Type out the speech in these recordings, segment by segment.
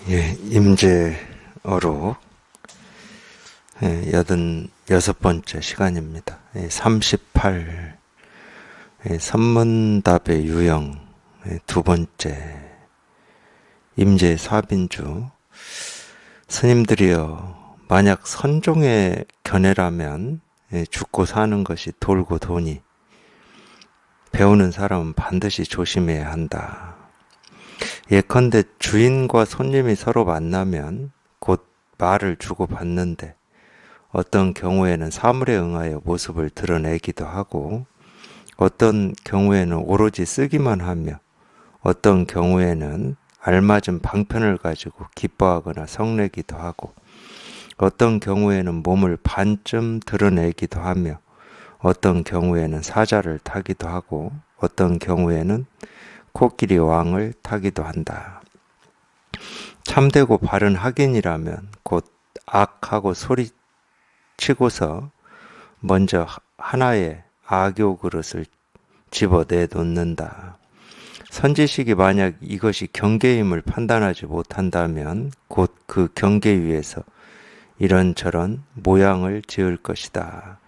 임재어록 86번째 시간입니다. 38 선문답의 유형 두 번째 임재 사빈주. 스님들이여, 만약 선종의 견해라면 죽고 사는 것이 돌고 도니 배우는 사람은 반드시 조심해야 한다. 예컨대 주인과 손님이 서로 만나면 곧 말을 주고받는데 어떤 경우에는 사물에 응하여 모습을 드러내기도 하고, 어떤 경우에는 오로지 쓰기만 하며, 어떤 경우에는 알맞은 방편을 가지고 기뻐하거나 성내기도 하고, 어떤 경우에는 몸을 반쯤 드러내기도 하며, 어떤 경우에는 사자를 타기도 하고, 어떤 경우에는 코끼리 왕을 타기도 한다. 참되고 바른 학인이라면 곧 악하고 소리치고서 먼저 하나의 악교 그릇을 집어내놓는다. 선지식이 만약 이것이 경계임을 판단하지 못한다면 곧 그 경계 위에서 이런저런 모양을 지을 것이다.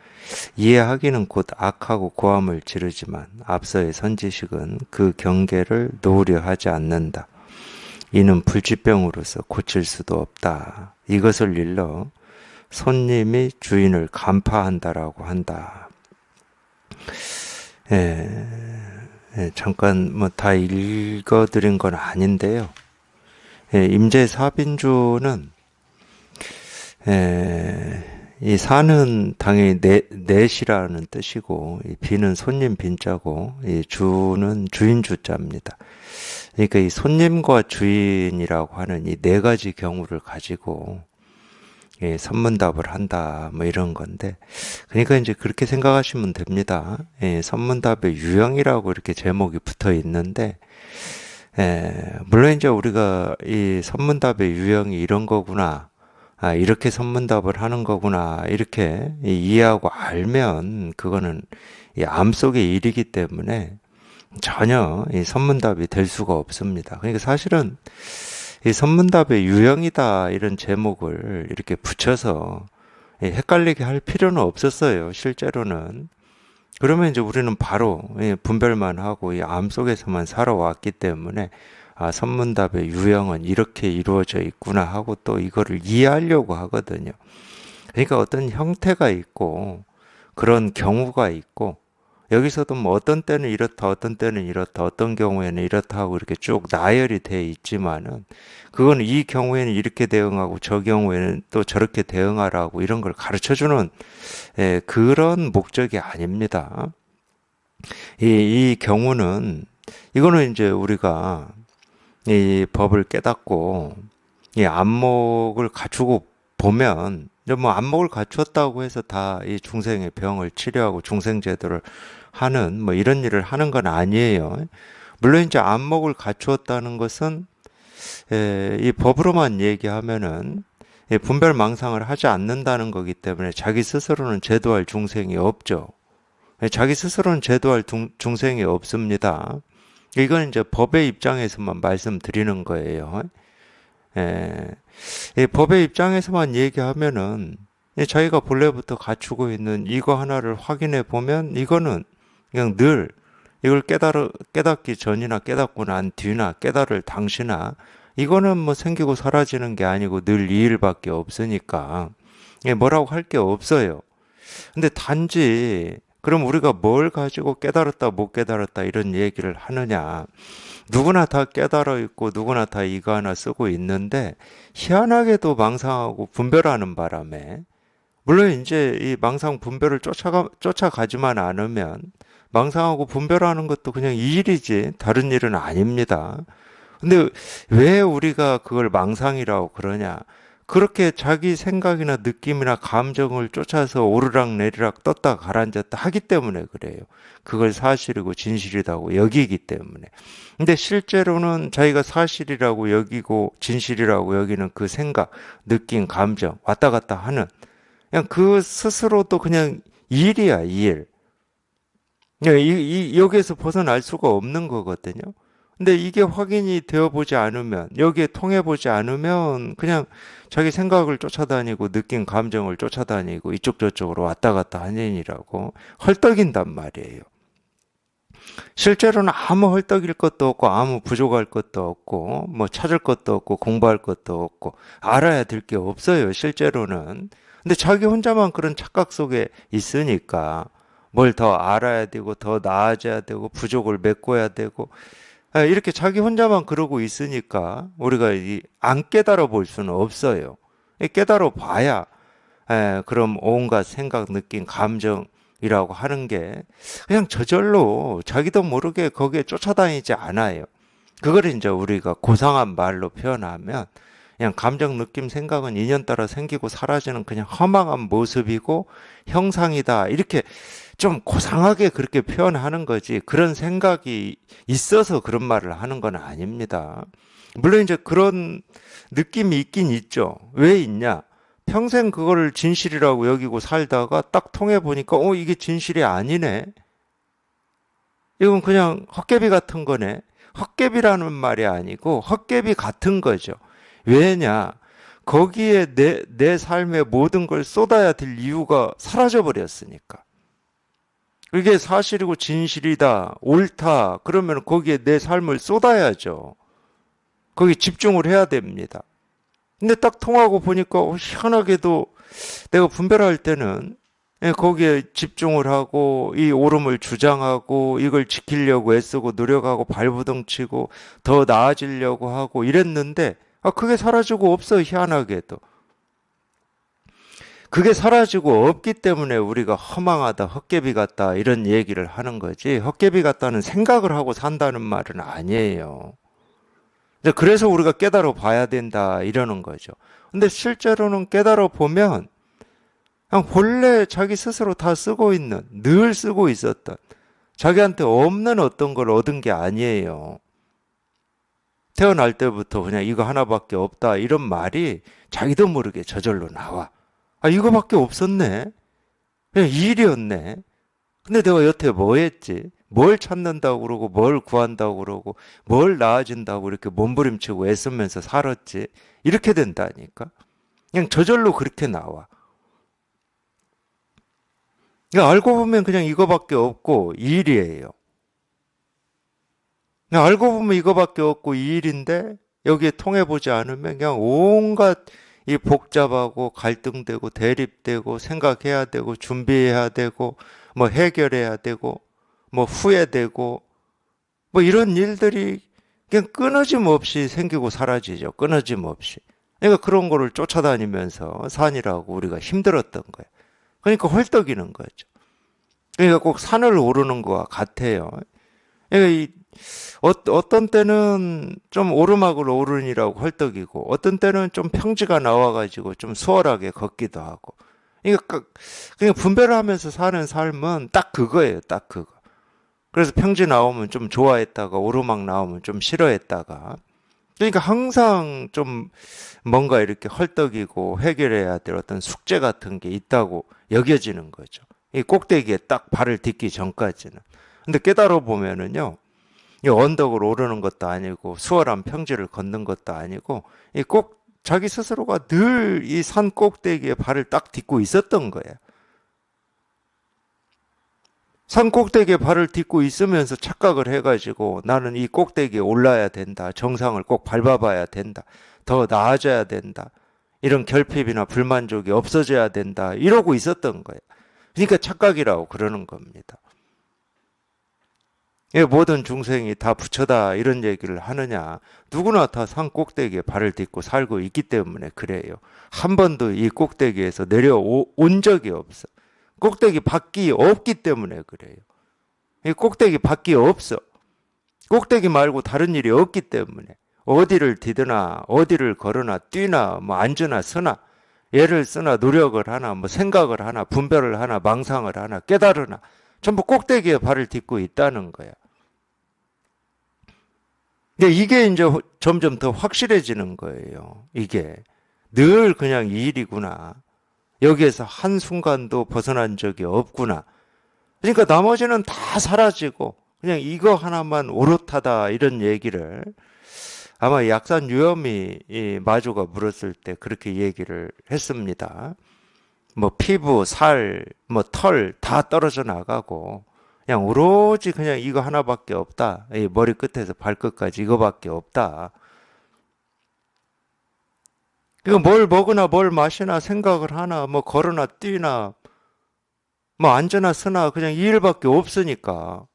이해하기는 곧 악하고 고함을 지르지만 앞서의 선지식은 그 경계를 놓으려 하지 않는다. 이는 불치병으로서 고칠 수도 없다. 이것을 일러 손님이 주인을 간파한다라고 한다. 잠깐 다 읽어드린 건 아닌데요. 임재사빈주는 이 사는 당연히 넷이라는 뜻이고, 이 비는 손님 빈자고, 이 주는 주인 주자입니다. 그러니까 이 손님과 주인이라고 하는 이 네 가지 경우를 가지고 선문답을 한다, 뭐 이런 건데, 그러니까 이제 그렇게 생각하시면 됩니다. 선문답의 유형이라고 이렇게 제목이 붙어 있는데, 물론 이제 우리가 이 선문답의 유형이 이런 거구나, 이렇게 선문답을 하는 거구나, 이렇게 이해하고 알면 그거는 이 암 속의 일이기 때문에 전혀 이 선문답이 될 수가 없습니다. 그러니까 사실은 이 선문답의 유형이다 이런 제목을 이렇게 붙여서 헷갈리게 할 필요는 없었어요, 실제로는. 그러면 이제 우리는 바로 분별만 하고 이 암 속에서만 살아왔기 때문에 선문답의 유형은 이렇게 이루어져 있구나 하고 또 이거를 이해하려고 하거든요. 그러니까 어떤 형태가 있고 그런 경우가 있고, 여기서도 뭐 어떤 때는 이렇다, 어떤 때는 이렇다, 어떤 경우에는 이렇다 하고 이렇게 쭉 나열이 돼 있지만은, 그건 이 경우에는 이렇게 대응하고 저 경우에는 또 저렇게 대응하라고 이런 걸 가르쳐주는 그런 목적이 아닙니다. 이 경우는, 이거는 이제 우리가 이 법을 깨닫고 이 안목을 갖추고 보면, 뭐 안목을 갖추었다고 해서 다 이 중생의 병을 치료하고 중생제도를 하는 뭐 이런 일을 하는 건 아니에요. 물론 이제 안목을 갖추었다는 것은 이 법으로만 얘기하면은 분별망상을 하지 않는다는 거기 때문에 자기 스스로는 제도할 중생이 없죠. 자기 스스로는 제도할 중생이 없습니다. 이건 이제 법의 입장에서만 말씀드리는 거예요. 이 법의 입장에서만 얘기하면은 자기가 본래부터 갖추고 있는 이거 하나를 확인해 보면, 이거는 그냥 늘 이걸 깨닫기 전이나 깨닫고 난 뒤나 깨달을 당시나 이거는 뭐 생기고 사라지는 게 아니고 늘 이 일밖에 없으니까 뭐라고 할 게 없어요. 근데 단지 그럼 우리가 뭘 가지고 깨달았다 못 깨달았다 이런 얘기를 하느냐. 누구나 다 깨달아 있고 누구나 다 이거 하나 쓰고 있는데, 희한하게도 망상하고 분별하는 바람에, 물론 이제 이 망상 분별을 쫓아가지만 않으면 망상하고 분별하는 것도 그냥 이 일이지 다른 일은 아닙니다. 근데 왜 우리가 그걸 망상이라고 그러냐? 그렇게 자기 생각이나 느낌이나 감정을 쫓아서 오르락 내리락 떴다 가라앉았다 하기 때문에 그래요. 그걸 사실이고 진실이라고 여기기 때문에. 근데 실제로는 자기가 사실이라고 여기고 진실이라고 여기는 그 생각, 느낌, 감정 왔다 갔다 하는, 그냥 그 스스로도 그냥 일이야, 일. 여기에서 벗어날 수가 없는 거거든요. 근데 이게 확인이 되어 보지 않으면, 여기에 통해 보지 않으면 그냥 자기 생각을 쫓아다니고 느낀 감정을 쫓아다니고 이쪽 저쪽으로 왔다 갔다 하는 일이라고 헐떡인단 말이에요. 실제로는 아무 헐떡일 것도 없고 아무 부족할 것도 없고 뭐 찾을 것도 없고 공부할 것도 없고 알아야 될 게 없어요, 실제로는. 근데 자기 혼자만 그런 착각 속에 있으니까 뭘 더 알아야 되고 더 나아져야 되고 부족을 메꿔야 되고, 이렇게 자기 혼자만 그러고 있으니까 우리가 안 깨달아 볼 수는 없어요. 깨달아 봐야 그럼 온갖 생각, 느낌, 감정이라고 하는 게 그냥 저절로 자기도 모르게 거기에 쫓아다니지 않아요. 그걸 이제 우리가 고상한 말로 표현하면 그냥 감정, 느낌, 생각은 인연 따라 생기고 사라지는 그냥 허망한 모습이고 형상이다. 이렇게 좀 고상하게 그렇게 표현하는 거지, 그런 생각이 있어서 그런 말을 하는 건 아닙니다. 물론 이제 그런 느낌이 있긴 있죠. 왜 있냐? 평생 그거를 진실이라고 여기고 살다가 딱 통해 보니까 이게 진실이 아니네. 이건 그냥 헛개비 같은 거네. 헛개비라는 말이 아니고 헛개비 같은 거죠. 왜냐? 거기에 내 삶의 모든 걸 쏟아야 될 이유가 사라져 버렸으니까. 이게 사실이고 진실이다, 옳다, 그러면 거기에 내 삶을 쏟아야죠. 거기 집중을 해야 됩니다. 근데 딱 통하고 보니까 희한하게도 내가 분별할 때는 거기에 집중을 하고 이 옳음을 주장하고 이걸 지키려고 애쓰고 노력하고 발부둥 치고 더 나아지려고 하고 이랬는데 그게 사라지고 없어, 희한하게도. 그게 사라지고 없기 때문에 우리가 허망하다, 헛개비 같다 이런 얘기를 하는 거지, 헛개비 같다는 생각을 하고 산다는 말은 아니에요. 그래서 우리가 깨달아 봐야 된다 이러는 거죠. 근데 실제로는 깨달아 보면 그냥 본래 자기 스스로 다 쓰고 있는, 늘 쓰고 있었던, 자기한테 없는 어떤 걸 얻은 게 아니에요. 태어날 때부터 그냥 이거 하나밖에 없다 이런 말이 자기도 모르게 저절로 나와. 이거밖에 없었네. 그냥 이 일이었네. 근데 내가 여태 뭐 했지? 뭘 찾는다고 그러고 뭘 구한다고 그러고 뭘 나아진다고 이렇게 몸부림치고 애쓰면서 살았지? 이렇게 된다니까. 그냥 저절로 그렇게 나와. 그러니까 알고 보면 그냥 이거밖에 없고 이 일이에요. 그냥 알고 보면 이거밖에 없고 이 일인데 여기에 통해보지 않으면 그냥 온갖 이 복잡하고 갈등되고 대립되고 생각해야 되고 준비해야 되고 뭐 해결해야 되고 뭐 후회되고 뭐 이런 일들이 그냥 끊어짐 없이 생기고 사라지죠. 끊어짐 없이. 그러니까 그런 거를 쫓아다니면서 사니라고 우리가 힘들었던 거예요. 그러니까 헐떡이는 거죠. 그러니까 꼭 산을 오르는 거와 같아요. 그러니까 어떤 때는 좀 오르막을 오르니라고 헐떡이고 어떤 때는 좀 평지가 나와가지고 좀 수월하게 걷기도 하고. 그러니까 그냥 분별을 하면서 사는 삶은 딱 그거예요. 딱 그거. 그래서 평지 나오면 좀 좋아했다가 오르막 나오면 좀 싫어했다가. 그러니까 항상 좀 뭔가 이렇게 헐떡이고 해결해야 될 어떤 숙제 같은 게 있다고 여겨지는 거죠. 이 꼭대기에 딱 발을 딛기 전까지는. 근데 깨달아 보면은요, 이 언덕을 오르는 것도 아니고 수월한 평지를 걷는 것도 아니고 이 꼭 자기 스스로가 늘 이 산 꼭대기에 발을 딱 딛고 있었던 거예요. 산 꼭대기에 발을 딛고 있으면서 착각을 해가지고 나는 이 꼭대기에 올라야 된다, 정상을 꼭 밟아봐야 된다, 더 나아져야 된다, 이런 결핍이나 불만족이 없어져야 된다 이러고 있었던 거예요. 그러니까 착각이라고 그러는 겁니다. 모든 중생이 다 부처다 이런 얘기를 하느냐? 누구나 다 산 꼭대기에 발을 딛고 살고 있기 때문에 그래요. 한 번도 이 꼭대기에서 내려온 적이 없어. 꼭대기 밖이 없기 때문에 그래요. 이 꼭대기 밖이 없어. 꼭대기 말고 다른 일이 없기 때문에 어디를 디드나 어디를 걸으나 뛰나 뭐 앉으나 서나 애를 쓰나 노력을 하나 뭐 생각을 하나 분별을 하나 망상을 하나 깨달으나 전부 꼭대기에 발을 딛고 있다는 거야. 근데 이게 이제 점점 더 확실해지는 거예요. 이게 늘 그냥 이 일이구나. 여기에서 한순간도 벗어난 적이 없구나. 그러니까 나머지는 다 사라지고 그냥 이거 하나만 오롯하다 이런 얘기를 아마 약산 유염이 이 마주가 물었을 때 그렇게 얘기를 했습니다. 뭐 피부, 살, 뭐 털 다 떨어져 나가고 그냥 오로지 그냥 이거 하나밖에 없다. 이 머리 끝에서 발끝까지 이거밖에 없다. 이거 뭘 먹으나 뭘 마시나 생각을 하나 뭐 걸으나 뛰나 뭐 앉으나 서나 그냥 이 일밖에 없으니까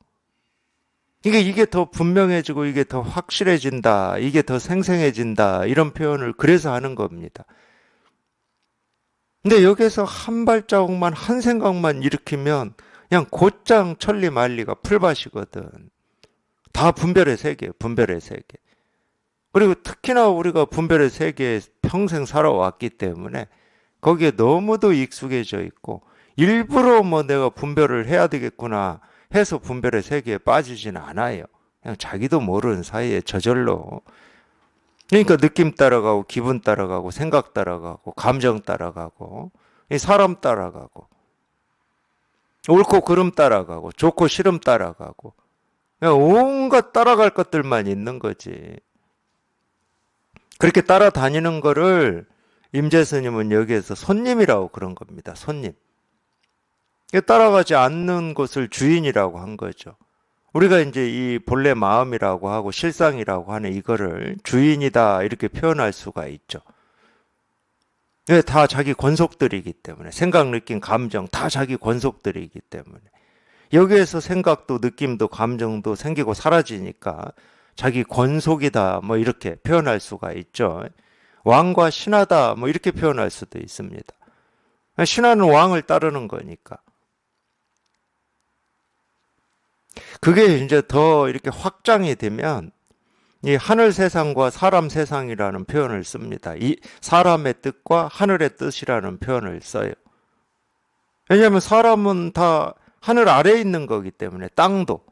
이게 더 분명해지고 이게 더 확실해진다. 이게 더 생생해진다. 이런 표현을 그래서 하는 겁니다. 근데 여기서 한 발자국만 한 생각만 일으키면 그냥 곧장 천리만리가 풀밭이거든. 다 분별의 세계, 분별의 세계. 그리고 특히나 우리가 분별의 세계에 평생 살아왔기 때문에 거기에 너무도 익숙해져 있고 일부러 뭐 내가 분별을 해야 되겠구나 해서 분별의 세계에 빠지진 않아요. 그냥 자기도 모르는 사이에 저절로. 그러니까 느낌 따라가고 기분 따라가고 생각 따라가고 감정 따라가고 사람 따라가고 옳고 그름 따라가고 좋고 싫음 따라가고 그냥 온갖 따라갈 것들만 있는 거지. 그렇게 따라다니는 거를 임재 스님은 여기에서 손님이라고 그런 겁니다. 손님. 따라가지 않는 것을 주인이라고 한 거죠. 우리가 이제 이 본래 마음이라고 하고 실상이라고 하는 이거를 주인이다 이렇게 표현할 수가 있죠. 다 자기 권속들이기 때문에 생각, 느낌, 감정 다 자기 권속들이기 때문에 여기에서 생각도 느낌도 감정도 생기고 사라지니까 자기 권속이다 뭐 이렇게 표현할 수가 있죠. 왕과 신하다 뭐 이렇게 표현할 수도 있습니다. 신하는 왕을 따르는 거니까. 그게 이제 더 이렇게 확장이 되면 이 하늘 세상과 사람 세상이라는 표현을 씁니다. 이 사람의 뜻과 하늘의 뜻이라는 표현을 써요. 왜냐하면 사람은 다 하늘 아래에 있는 거기 때문에 땅도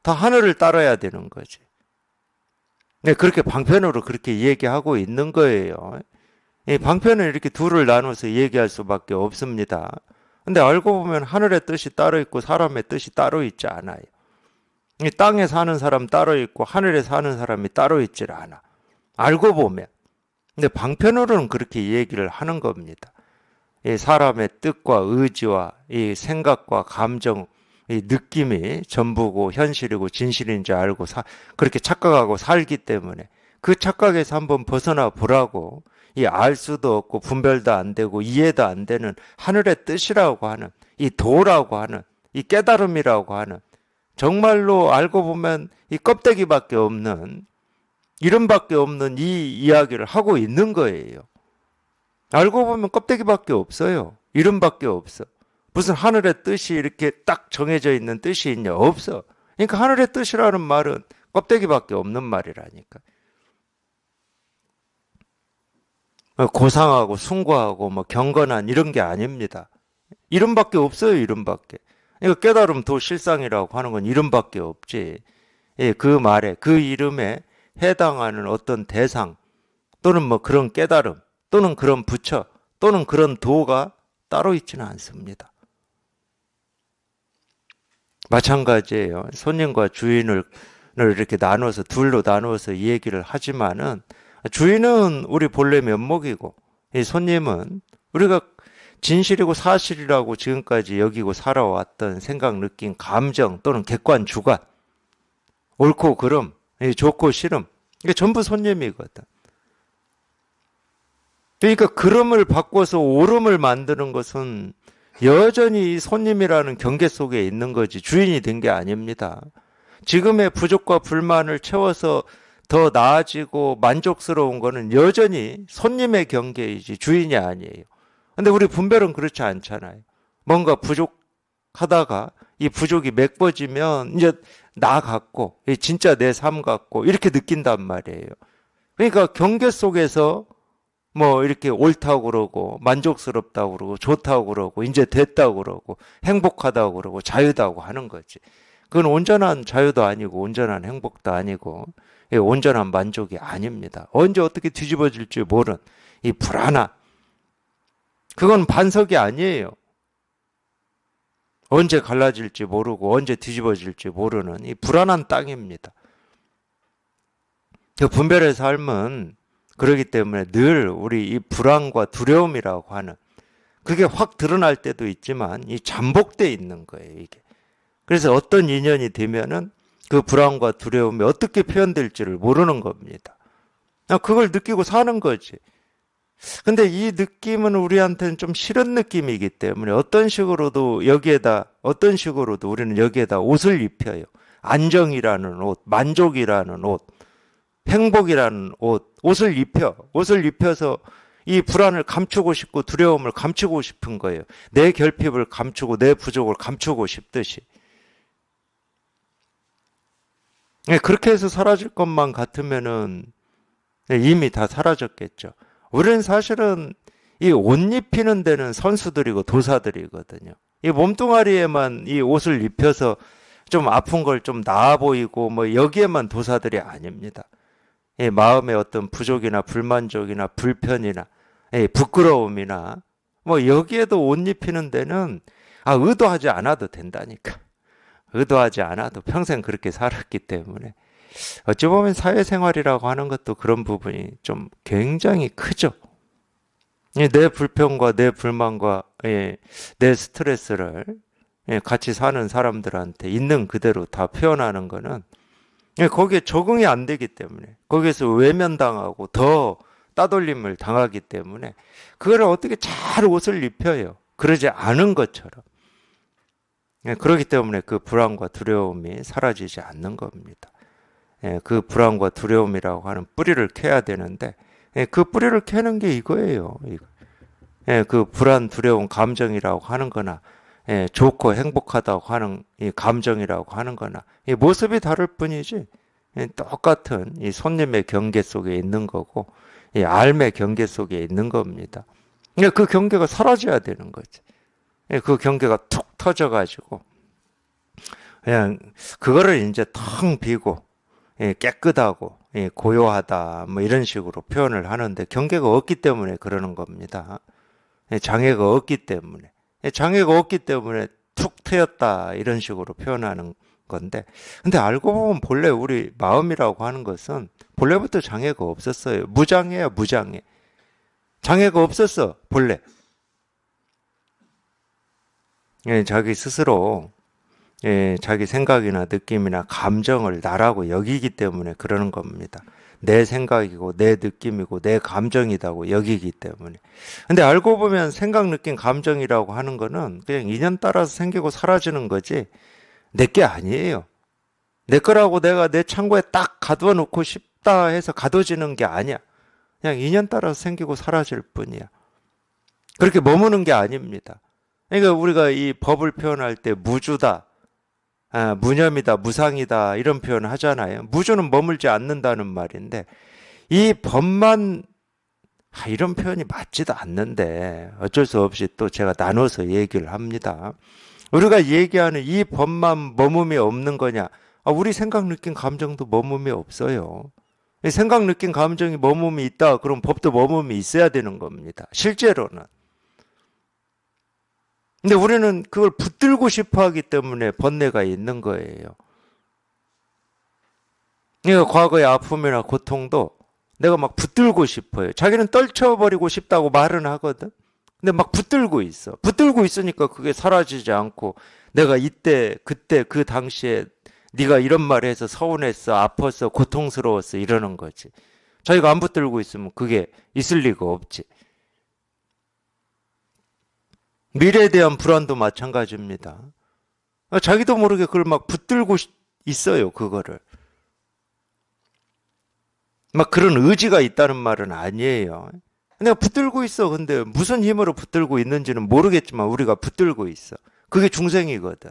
다 하늘을 따라야 되는 거지. 네, 그렇게 방편으로 그렇게 얘기하고 있는 거예요. 이 방편은 이렇게 둘을 나눠서 얘기할 수밖에 없습니다. 근데 알고 보면 하늘의 뜻이 따로 있고 사람의 뜻이 따로 있지 않아요. 이 땅에 사는 사람 따로 있고 하늘에 사는 사람이 따로 있질 않아. 알고 보면. 근데 방편으로는 그렇게 얘기를 하는 겁니다. 이 사람의 뜻과 의지와 이 생각과 감정, 이 느낌이 전부고 현실이고 진실인 줄 알고 그렇게 착각하고 살기 때문에 그 착각에서 한번 벗어나 보라고 이 알 수도 없고 분별도 안 되고 이해도 안 되는 하늘의 뜻이라고 하는 이 도라고 하는 이 깨달음이라고 하는 정말로 알고 보면 이 껍데기밖에 없는 이름밖에 없는 이 이야기를 하고 있는 거예요. 알고 보면 껍데기밖에 없어요. 이름밖에 없어. 무슨 하늘의 뜻이 이렇게 딱 정해져 있는 뜻이 있냐? 없어. 그러니까 하늘의 뜻이라는 말은 껍데기밖에 없는 말이라니까. 고상하고 숭고하고 뭐 경건한 이런 게 아닙니다. 이름밖에 없어요. 이름밖에. 그러니까 깨달음 도 실상이라고 하는 건 이름밖에 없지. 예, 그 말에 그 이름에 해당하는 어떤 대상 또는 뭐 그런 깨달음 또는 그런 부처 또는 그런 도가 따로 있지는 않습니다. 마찬가지예요. 손님과 주인을 이렇게 나눠서 둘로 나누어서 이 얘기를 하지만은 주인은 우리 본래 면목이고 이 손님은 우리가 진실이고 사실이라고 지금까지 여기고 살아왔던 생각, 느낌, 감정 또는 객관, 주관 옳고 그름, 좋고 싫음 이게 전부 손님이거든. 그러니까 그름을 바꿔서 옳음을 만드는 것은 여전히 이 손님이라는 경계 속에 있는 거지 주인이 된 게 아닙니다. 지금의 부족과 불만을 채워서 더 나아지고 만족스러운 거는 여전히 손님의 경계이지 주인이 아니에요. 근데 우리 분별은 그렇지 않잖아요. 뭔가 부족하다가 이 부족이 맺어지면 이제 나 같고 진짜 내 삶 같고 이렇게 느낀단 말이에요. 그러니까 경계 속에서 뭐 이렇게 옳다고 그러고 만족스럽다고 그러고 좋다고 그러고 이제 됐다고 그러고 행복하다고 그러고 자유다고 하는 거지. 그건 온전한 자유도 아니고 온전한 행복도 아니고 온전한 만족이 아닙니다. 언제 어떻게 뒤집어질지 모르는 이 불안함. 그건 반석이 아니에요. 언제 갈라질지 모르고 언제 뒤집어질지 모르는 이 불안한 땅입니다. 그 분별의 삶은 그러기 때문에 늘 우리 이 불안과 두려움이라고 하는 그게 확 드러날 때도 있지만 이 잠복돼 있는 거예요, 이게. 그래서 어떤 인연이 되면은 그 불안과 두려움이 어떻게 표현될지를 모르는 겁니다. 그걸 느끼고 사는 거지. 근데 이 느낌은 우리한테는 좀 싫은 느낌이기 때문에 어떤 식으로도 우리는 여기에다 옷을 입혀요. 안정이라는 옷, 만족이라는 옷, 행복이라는 옷을 입혀. 옷을 입혀서 이 불안을 감추고 싶고 두려움을 감추고 싶은 거예요. 내 결핍을 감추고 내 부족을 감추고 싶듯이. 그렇게 해서 사라질 것만 같으면은 이미 다 사라졌겠죠. 우리는 사실은 이 옷 입히는 데는 선수들이고 도사들이거든요. 이 몸뚱아리에만 이 옷을 입혀서 좀 아픈 걸 좀 나아 보이고 뭐 여기에만 도사들이 아닙니다. 이 마음의 어떤 부족이나 불만족이나 불편이나 부끄러움이나 뭐 여기에도 옷 입히는 데는 의도하지 않아도 된다니까. 의도하지 않아도 평생 그렇게 살았기 때문에 어찌 보면 사회생활이라고 하는 것도 그런 부분이 좀 굉장히 크죠. 내 불평과 내 불만과 내 스트레스를 같이 사는 사람들한테 있는 그대로 다 표현하는 거는 거기에 적응이 안 되기 때문에 거기에서 외면당하고 더 따돌림을 당하기 때문에 그거를 어떻게 잘 옷을 입혀요. 그러지 않은 것처럼. 그렇기 때문에 그 불안과 두려움이 사라지지 않는 겁니다. 그 불안과 두려움이라고 하는 뿌리를 캐야 되는데 그 뿌리를 캐는 게 이거예요. 그 불안, 두려움, 감정이라고 하는 거나 좋고 행복하다고 하는 이 감정이라고 하는 거나 이 모습이 다를 뿐이지 똑같은 이 손님의 경계 속에 있는 거고 이 알의 경계 속에 있는 겁니다. 그 경계가 사라져야 되는 거지. 그 경계가 툭 터져가지고 그냥 그거를 이제 텅 비고 깨끗하고 고요하다 뭐 이런 식으로 표현을 하는데 경계가 없기 때문에 그러는 겁니다. 장애가 없기 때문에 툭 트였다 이런 식으로 표현하는 건데 근데 알고 보면 본래 우리 마음이라고 하는 것은 본래부터 장애가 없었어요. 무장애야 무장애. 장애가 없었어 본래. 자기 스스로 자기 생각이나 느낌이나 감정을 나라고 여기기 때문에 그러는 겁니다. 내 생각이고 내 느낌이고 내 감정이라고 여기기 때문에. 근데 알고 보면 생각, 느낌, 감정이라고 하는 거는 그냥 인연 따라서 생기고 사라지는 거지 내 게 아니에요. 내 거라고 내가 내 창고에 딱 가둬 놓고 싶다 해서 가둬지는 게 아니야. 그냥 인연 따라서 생기고 사라질 뿐이야. 그렇게 머무는 게 아닙니다. 그러니까 우리가 이 법을 표현할 때 무주다, 무념이다, 무상이다 이런 표현을 하잖아요. 무주는 머물지 않는다는 말인데 이 법만 이런 표현이 맞지도 않는데 어쩔 수 없이 또 제가 나눠서 얘기를 합니다. 우리가 얘기하는 이 법만 머금이 없는 거냐? 우리 생각, 느낌, 감정도 머금이 없어요. 생각, 느낌, 감정이 머금이 있다. 그럼 법도 머금이 있어야 되는 겁니다. 실제로는. 근데 우리는 그걸 붙들고 싶어 하기 때문에 번뇌가 있는 거예요. 그러니까 과거의 아픔이나 고통도 내가 막 붙들고 싶어요. 자기는 떨쳐버리고 싶다고 말은 하거든. 근데 막 붙들고 있어. 붙들고 있으니까 그게 사라지지 않고 내가 이때, 그때, 그 당시에 네가 이런 말 해서 서운했어, 아팠어, 고통스러웠어 이러는 거지. 자기가 안 붙들고 있으면 그게 있을 리가 없지. 미래에 대한 불안도 마찬가지입니다. 자기도 모르게 그걸 막 붙들고 있어요, 그거를. 막 그런 의지가 있다는 말은 아니에요. 내가 붙들고 있어. 근데 무슨 힘으로 붙들고 있는지는 모르겠지만 우리가 붙들고 있어. 그게 중생이거든.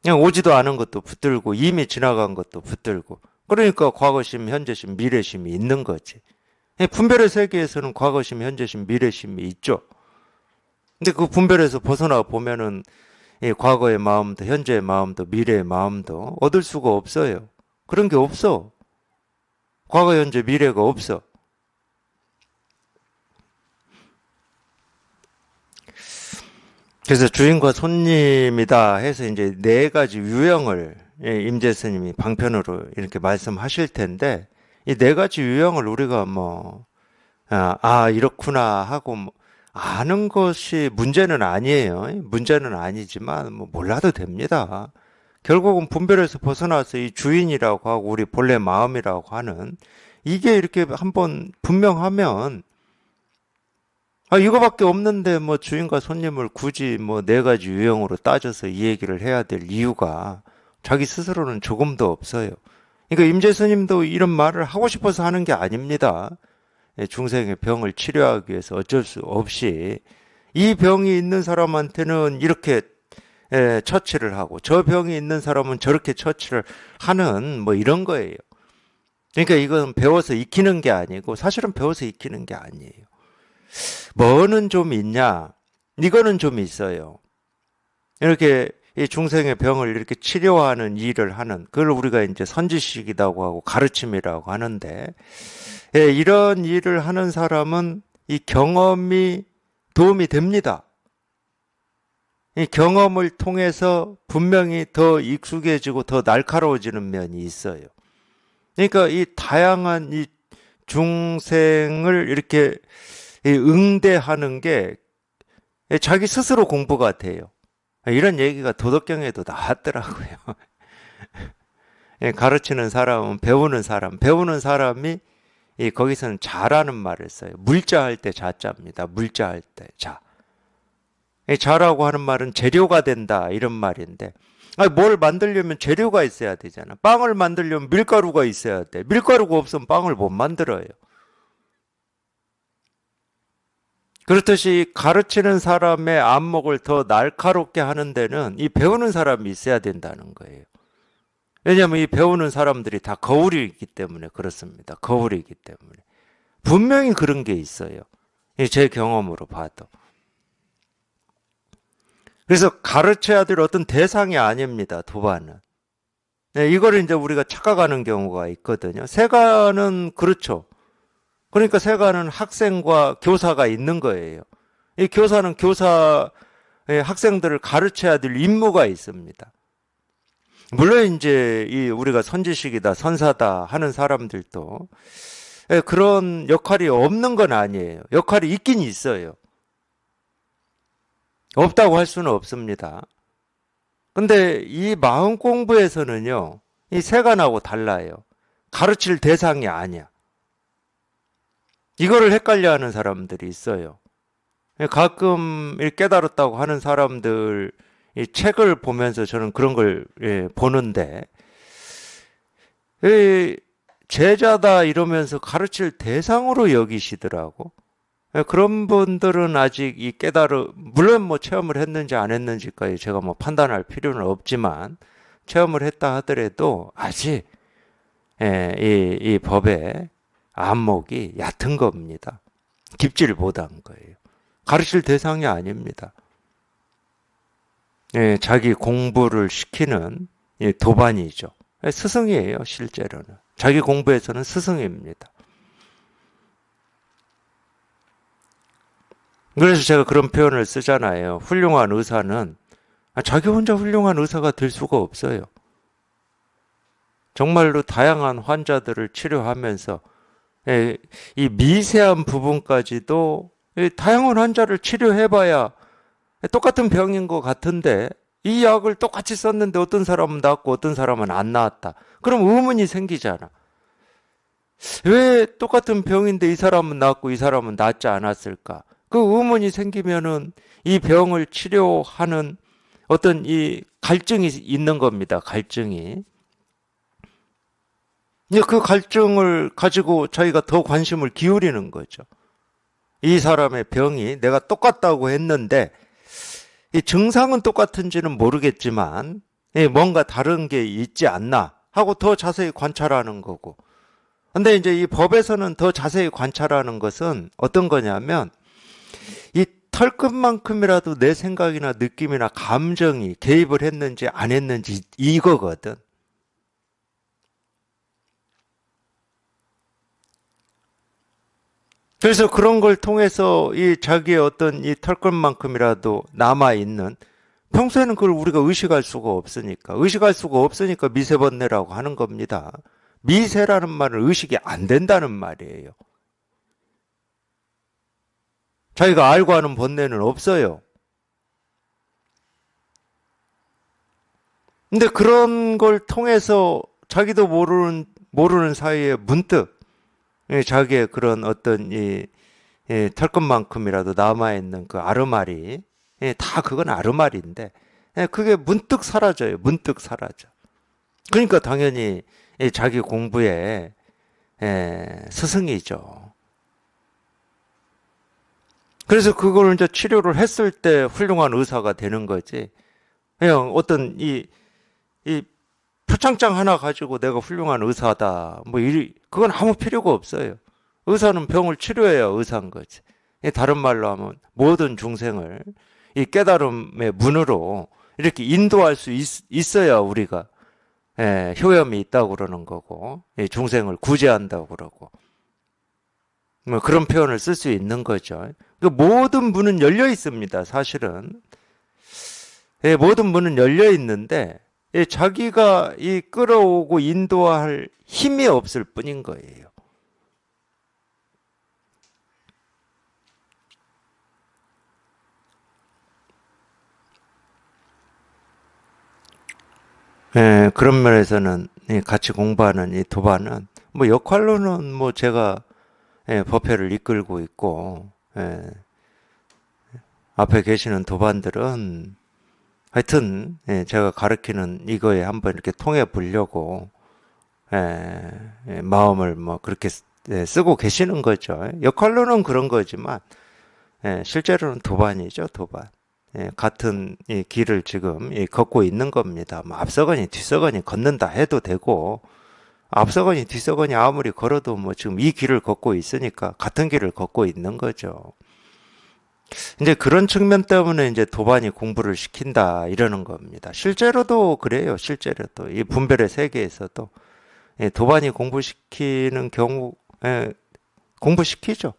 그냥 오지도 않은 것도 붙들고 이미 지나간 것도 붙들고. 그러니까 과거심, 현재심, 미래심이 있는 거지. 분별의 세계에서는 과거심, 현재심, 미래심이 있죠. 근데 그 분별에서 벗어나 보면은 과거의 마음도 현재의 마음도 미래의 마음도 얻을 수가 없어요. 그런 게 없어. 과거, 현재, 미래가 없어. 그래서 주인과 손님이다 해서 이제 네 가지 유형을 임재 스님이 방편으로 이렇게 말씀하실 텐데, 이 네 가지 유형을 우리가 뭐, 이렇구나 하고 뭐 아는 것이 문제는 아니에요. 문제는 아니지만 뭐 몰라도 됩니다. 결국은 분별에서 벗어나서 이 주인이라고 하고 우리 본래 마음이라고 하는 이게 이렇게 한번 분명하면, 이거밖에 없는데 뭐 주인과 손님을 굳이 뭐 네 가지 유형으로 따져서 이 얘기를 해야 될 이유가 자기 스스로는 조금도 없어요. 그러니까 임재 스님도 이런 말을 하고 싶어서 하는 게 아닙니다. 중생의 병을 치료하기 위해서 어쩔 수 없이 이 병이 있는 사람한테는 이렇게 처치를 하고 저 병이 있는 사람은 저렇게 처치를 하는 뭐 이런 거예요. 그러니까 이건 배워서 익히는 게 아니고 사실은 배워서 익히는 게 아니에요. 뭐는 좀 있냐? 이거는 좀 있어요. 이렇게 이 중생의 병을 이렇게 치료하는 일을 하는 그걸 우리가 이제 선지식이라고 하고 가르침이라고 하는데, 이런 일을 하는 사람은 이 경험이 도움이 됩니다. 이 경험을 통해서 분명히 더 익숙해지고 더 날카로워지는 면이 있어요. 그러니까 이 다양한 이 중생을 이렇게 응대하는 게 자기 스스로 공부 같아요. 이런 얘기가 도덕경에도 나왔더라고요. 가르치는 사람은 배우는 사람이 거기서는 자라는 말을 써요. 물자할 때 자자입니다. 물자할 때 자. 자라고 하는 말은 재료가 된다 이런 말인데, 뭘 만들려면 재료가 있어야 되잖아. 빵을 만들려면 밀가루가 있어야 돼. 밀가루가 없으면 빵을 못 만들어요. 그렇듯이 가르치는 사람의 안목을 더 날카롭게 하는 데는 이 배우는 사람이 있어야 된다는 거예요. 왜냐하면 이 배우는 사람들이 다 거울이기 때문에 그렇습니다. 거울이기 때문에. 분명히 그런 게 있어요. 제 경험으로 봐도. 그래서 가르쳐야 될 어떤 대상이 아닙니다. 도반은. 이거를 이제 우리가 착각하는 경우가 있거든요. 세가는 그렇죠. 그러니까 세가는 학생과 교사가 있는 거예요. 이 교사는 학생들을 가르쳐야 될 임무가 있습니다. 물론 이제 이 우리가 선지식이다, 선사다 하는 사람들도 그런 역할이 없는 건 아니에요. 역할이 있긴 있어요. 없다고 할 수는 없습니다. 근데 이 마음 공부에서는요, 이 세간하고 달라요. 가르칠 대상이 아니야. 이거를 헷갈려 하는 사람들이 있어요. 가끔 깨달았다고 하는 사람들 이 책을 보면서 저는 그런 걸 보는데, 제자다 이러면서 가르칠 대상으로 여기시더라고. 그런 분들은 아직 물론 뭐 체험을 했는지 안 했는지까지 제가 뭐 판단할 필요는 없지만, 체험을 했다 하더라도 아직 이 법의 안목이 얕은 겁니다. 깊지를 못한 거예요. 가르칠 대상이 아닙니다. 자기 공부를 시키는 도반이죠. 스승이에요, 실제로는. 자기 공부에서는 스승입니다. 그래서 제가 그런 표현을 쓰잖아요. 훌륭한 의사는 자기 혼자 훌륭한 의사가 될 수가 없어요. 정말로 다양한 환자들을 치료하면서 이 미세한 부분까지도 다양한 환자를 치료해봐야 똑같은 병인 것 같은데 이 약을 똑같이 썼는데 어떤 사람은 낫고 어떤 사람은 안 나았다. 그럼 의문이 생기잖아. 왜 똑같은 병인데 이 사람은 낫고 이 사람은 낫지 않았을까? 그 의문이 생기면은 이 병을 치료하는 어떤 이 갈증이 있는 겁니다. 갈증이. 그 갈증을 가지고 자기가 더 관심을 기울이는 거죠. 이 사람의 병이 내가 똑같다고 했는데 이 증상은 똑같은지는 모르겠지만 뭔가 다른 게 있지 않나 하고 더 자세히 관찰하는 거고. 근데 이제 이 법에서는 더 자세히 관찰하는 것은 어떤 거냐면 이 털끝만큼이라도 내 생각이나 느낌이나 감정이 개입을 했는지 안 했는지 이거거든. 그래서 그런 걸 통해서 이 자기의 어떤 이 털끝만큼이라도 남아있는, 평소에는 그걸 우리가 의식할 수가 없으니까 미세번뇌라고 하는 겁니다. 미세라는 말은 의식이 안 된다는 말이에요. 자기가 알고 하는 번뇌는 없어요. 근데 그런 걸 통해서 자기도 모르는 사이에 문득 자기의 그런 어떤 털끝만큼이라도 남아있는 그 아르말이, 다 그건 아르말인데, 그게 문득 사라져요. 문득 사라져. 그러니까 당연히 자기 공부에 스승이죠. 그래서 그걸 이제 치료를 했을 때 훌륭한 의사가 되는 거지. 그냥 어떤 이 표창장 하나 가지고 내가 훌륭한 의사다. 그건 아무 필요가 없어요. 의사는 병을 치료해야 의사인 거지. 다른 말로 하면 모든 중생을 이 깨달음의 문으로 이렇게 인도할 수 있어야 우리가 효염이 있다고 그러는 거고, 중생을 구제한다고 그러고, 뭐 그런 표현을 쓸 수 있는 거죠. 모든 문은 열려 있습니다, 사실은. 모든 문은 열려 있는데, 자기가 이 끌어오고 인도할 힘이 없을 뿐인 거예요. 그런 면에서는 같이 공부하는 이 도반은 뭐 역할로는 뭐 제가 법회를 이끌고 있고, 앞에 계시는 도반들은 하여튼 제가 가르치는 이거에 한번 이렇게 통해 보려고 마음을 뭐 그렇게 쓰고 계시는 거죠. 역할로는 그런 거지만 실제로는 도반이죠, 도반. 같은 이 길을 지금 걷고 있는 겁니다. 뭐 앞서거니 뒤서거니 걷는다 해도 되고, 앞서거니 뒤서거니 아무리 걸어도 뭐 지금 이 길을 걷고 있으니까 같은 길을 걷고 있는 거죠. 이제 그런 측면 때문에 이제 도반이 공부를 시킨다 이러는 겁니다. 실제로도 그래요. 실제로도 이 분별의 세계에서도 도반이 공부시키는 경우, 공부시키죠.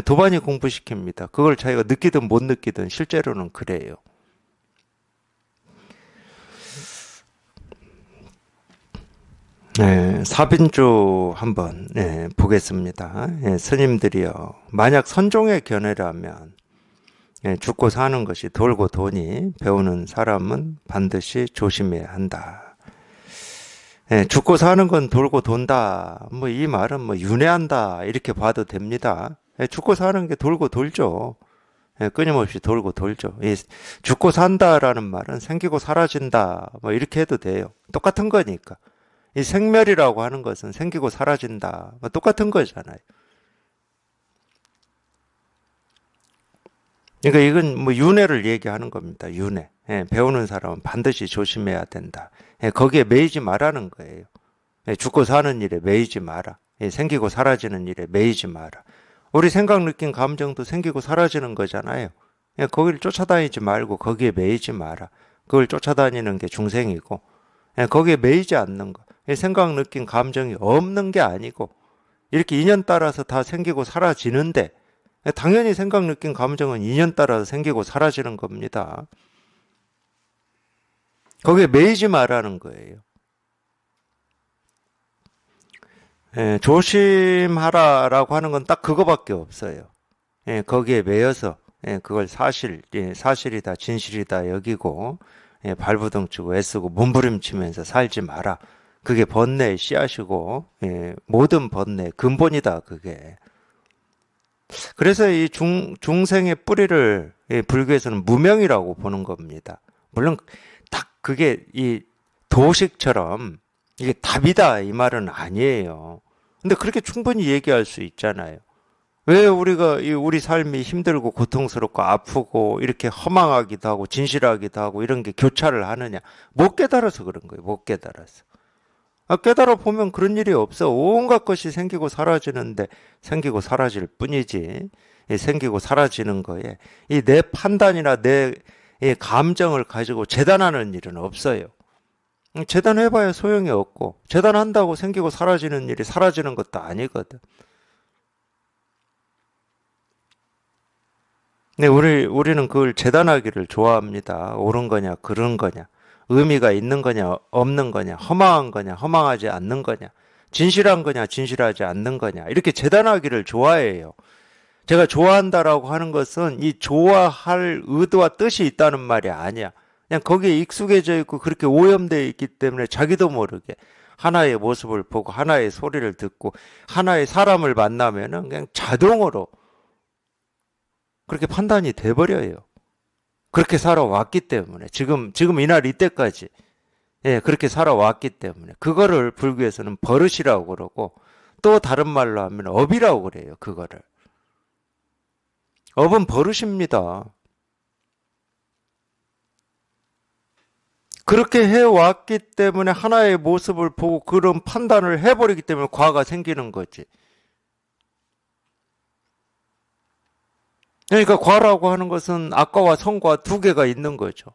도반이 공부시킵니다. 그걸 자기가 느끼든 못 느끼든 실제로는 그래요. 사빈주 한번 보겠습니다. 스님들이여, 만약 선종의 견해라면 죽고 사는 것이 돌고 도니 배우는 사람은 반드시 조심해야 한다. 죽고 사는 건 돌고 돈다. 뭐 이 말은 뭐 윤회한다 이렇게 봐도 됩니다. 죽고 사는 게 돌고 돌죠. 끊임없이 돌고 돌죠. 죽고 산다라는 말은 생기고 사라진다. 뭐 이렇게 해도 돼요. 똑같은 거니까. 이 생멸이라고 하는 것은 생기고 사라진다. 뭐 똑같은 거잖아요. 그러니까 이건 뭐 윤회를 얘기하는 겁니다. 윤회. 배우는 사람은 반드시 조심해야 된다. 거기에 매이지 말라는 거예요. 죽고 사는 일에 매이지 마라. 생기고 사라지는 일에 매이지 마라. 우리 생각, 느낌, 감정도 생기고 사라지는 거잖아요. 거기를 쫓아다니지 말고 거기에 매이지 마라. 그걸 쫓아다니는 게 중생이고, 거기에 매이지 않는 거. 생각, 느낌, 감정이 없는 게 아니고 이렇게 인연 따라서 다 생기고 사라지는데, 당연히 생각, 느낌, 감정은 인연 따라서 생기고 사라지는 겁니다. 거기에 매이지 말라는 거예요. 조심하라라고 하는 건 딱 그거밖에 없어요. 거기에 매여서 그걸 사실이다, 진실이다 여기고 발부둥 치고 애쓰고 몸부림치면서 살지 마라. 그게 번뇌의 씨앗이고 모든 번뇌의 근본이다, 그게. 그래서 이 중생의 뿌리를 불교에서는 무명이라고 보는 겁니다. 물론 딱 그게 이 도식처럼 이게 답이다 이 말은 아니에요. 근데 그렇게 충분히 얘기할 수 있잖아요. 왜 우리가 우리 삶이 힘들고 고통스럽고 아프고 이렇게 허망하기도 하고 진실하기도 하고 이런 게 교차를 하느냐? 못 깨달아서 그런 거예요. 못 깨달아서. 깨달아 보면 그런 일이 없어. 온갖 것이 생기고 사라지는데 생기고 사라질 뿐이지. 생기고 사라지는 거에 이 내 판단이나 내 감정을 가지고 재단하는 일은 없어요. 재단해봐야 소용이 없고 재단한다고 생기고 사라지는 일이 사라지는 것도 아니거든. 네, 우리는 그걸 재단하기를 좋아합니다. 옳은 거냐, 그른 거냐, 의미가 있는 거냐, 없는 거냐, 허망한 거냐, 허망하지 않는 거냐, 진실한 거냐, 진실하지 않는 거냐, 이렇게 재단하기를 좋아해요. 제가 좋아한다라고 하는 것은 이 좋아할 의도와 뜻이 있다는 말이 아니야. 그냥 거기에 익숙해져 있고 그렇게 오염되어 있기 때문에 자기도 모르게 하나의 모습을 보고 하나의 소리를 듣고 하나의 사람을 만나면은 그냥 자동으로 그렇게 판단이 돼버려요. 그렇게 살아왔기 때문에 지금 이날 이때까지 그렇게 살아왔기 때문에 그거를 불교에서는 버릇이라고 그러고 또 다른 말로 하면 업이라고 그래요. 그거를 업은 버릇입니다. 그렇게 해왔기 때문에 하나의 모습을 보고 그런 판단을 해버리기 때문에 과가 생기는 거지. 그러니까 과라고 하는 것은 악과와 선과 두 개가 있는 거죠.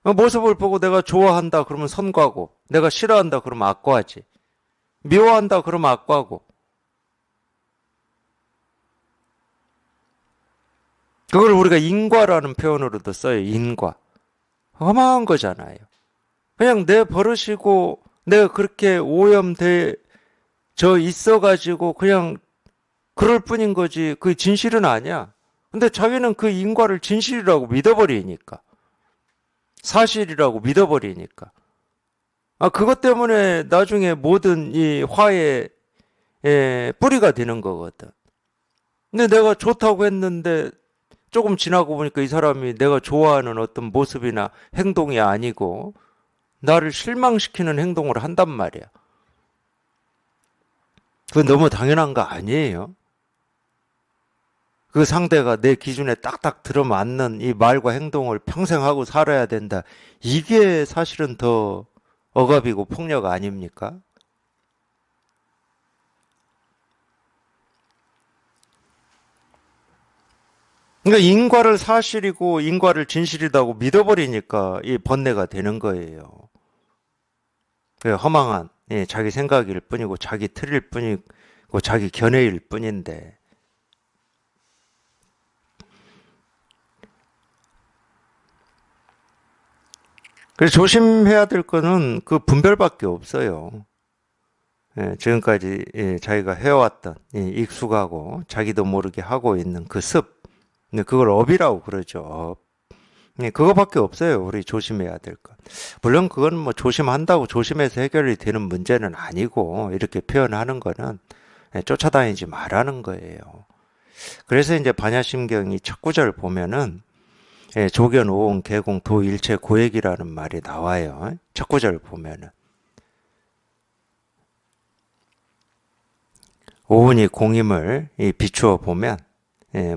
모습을 보고 내가 좋아한다 그러면 선과고, 내가 싫어한다 그러면 악과지. 미워한다 그러면 악과고. 그걸 우리가 인과라는 표현으로도 써요. 인과. 허망한 거잖아요. 그냥 내 버릇이고 내가 그렇게 오염돼 저 있어가지고 그냥 그럴 뿐인 거지. 그게 진실은 아니야. 근데 자기는 그 인과를 진실이라고 믿어버리니까. 사실이라고 믿어버리니까. 그것 때문에 나중에 모든 이 화의 뿌리가 되는 거거든. 근데 내가 좋다고 했는데 조금 지나고 보니까 이 사람이 내가 좋아하는 어떤 모습이나 행동이 아니고 나를 실망시키는 행동을 한단 말이야. 그건 너무 당연한 거 아니에요? 그 상대가 내 기준에 딱딱 들어맞는 이 말과 행동을 평생 하고 살아야 된다. 이게 사실은 더 억압이고 폭력 아닙니까? 그러니까 인과를 사실이고 인과를 진실이라고 믿어버리니까 이 번뇌가 되는 거예요. 그 허망한 자기 생각일 뿐이고 자기 틀일 뿐이고 자기 견해일 뿐인데 그래서 조심해야 될 거는 그 분별밖에 없어요. 지금까지 자기가 해왔던 익숙하고 자기도 모르게 하고 있는 그 습, 그걸 업이라고 그러죠. 업. 그거밖에 없어요. 우리 조심해야 될 것. 물론 그건 뭐 조심한다고 조심해서 해결이 되는 문제는 아니고 이렇게 표현하는 거는 쫓아다니지 말라는 거예요. 그래서 이제 반야심경이 첫 구절 보면은 조견 오온 개공 도 일체 고액이라는 말이 나와요. 첫 구절 보면은 오온이 공임을 비추어 보면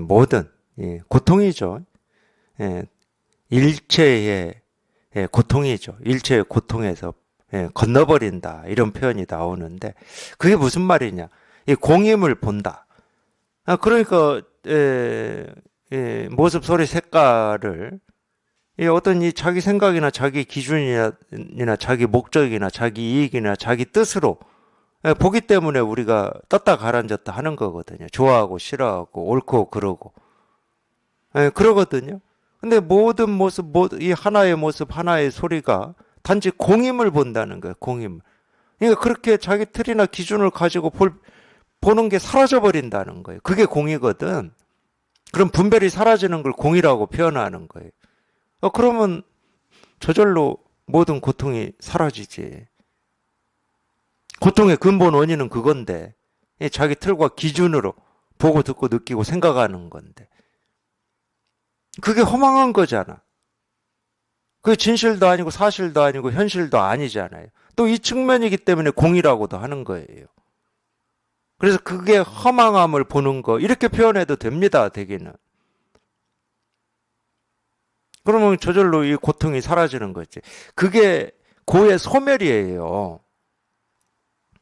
모든 고통이죠. 일체의 고통이죠. 일체의 고통에서 건너버린다 이런 표현이 나오는데 그게 무슨 말이냐? 이 공임을 본다. 그러니까 모습, 소리, 색깔을 어떤 이 자기 생각이나 자기 기준이나 자기 목적이나 자기 이익이나 자기 뜻으로 보기 때문에 우리가 떴다 가라앉았다 하는 거거든요. 좋아하고 싫어하고 옳고 그러고 그러거든요. 근데 모든 모습, 이 하나의 모습, 하나의 소리가 단지 공임을 본다는 거예요. 공임을. 그러니까 그렇게 자기 틀이나 기준을 가지고 보는 게 사라져 버린다는 거예요. 그게 공이거든. 그럼 분별이 사라지는 걸 공이라고 표현하는 거예요. 그러면 저절로 모든 고통이 사라지지. 고통의 근본 원인은 그건데 자기 틀과 기준으로 보고 듣고 느끼고 생각하는 건데 그게 허망한 거잖아. 그게 진실도 아니고 사실도 아니고 현실도 아니잖아요. 또 이 측면이기 때문에 공이라고도 하는 거예요. 그래서 그게 허망함을 보는 거 이렇게 표현해도 됩니다. 대개는. 그러면 저절로 이 고통이 사라지는 거지. 그게 고의 소멸이에요.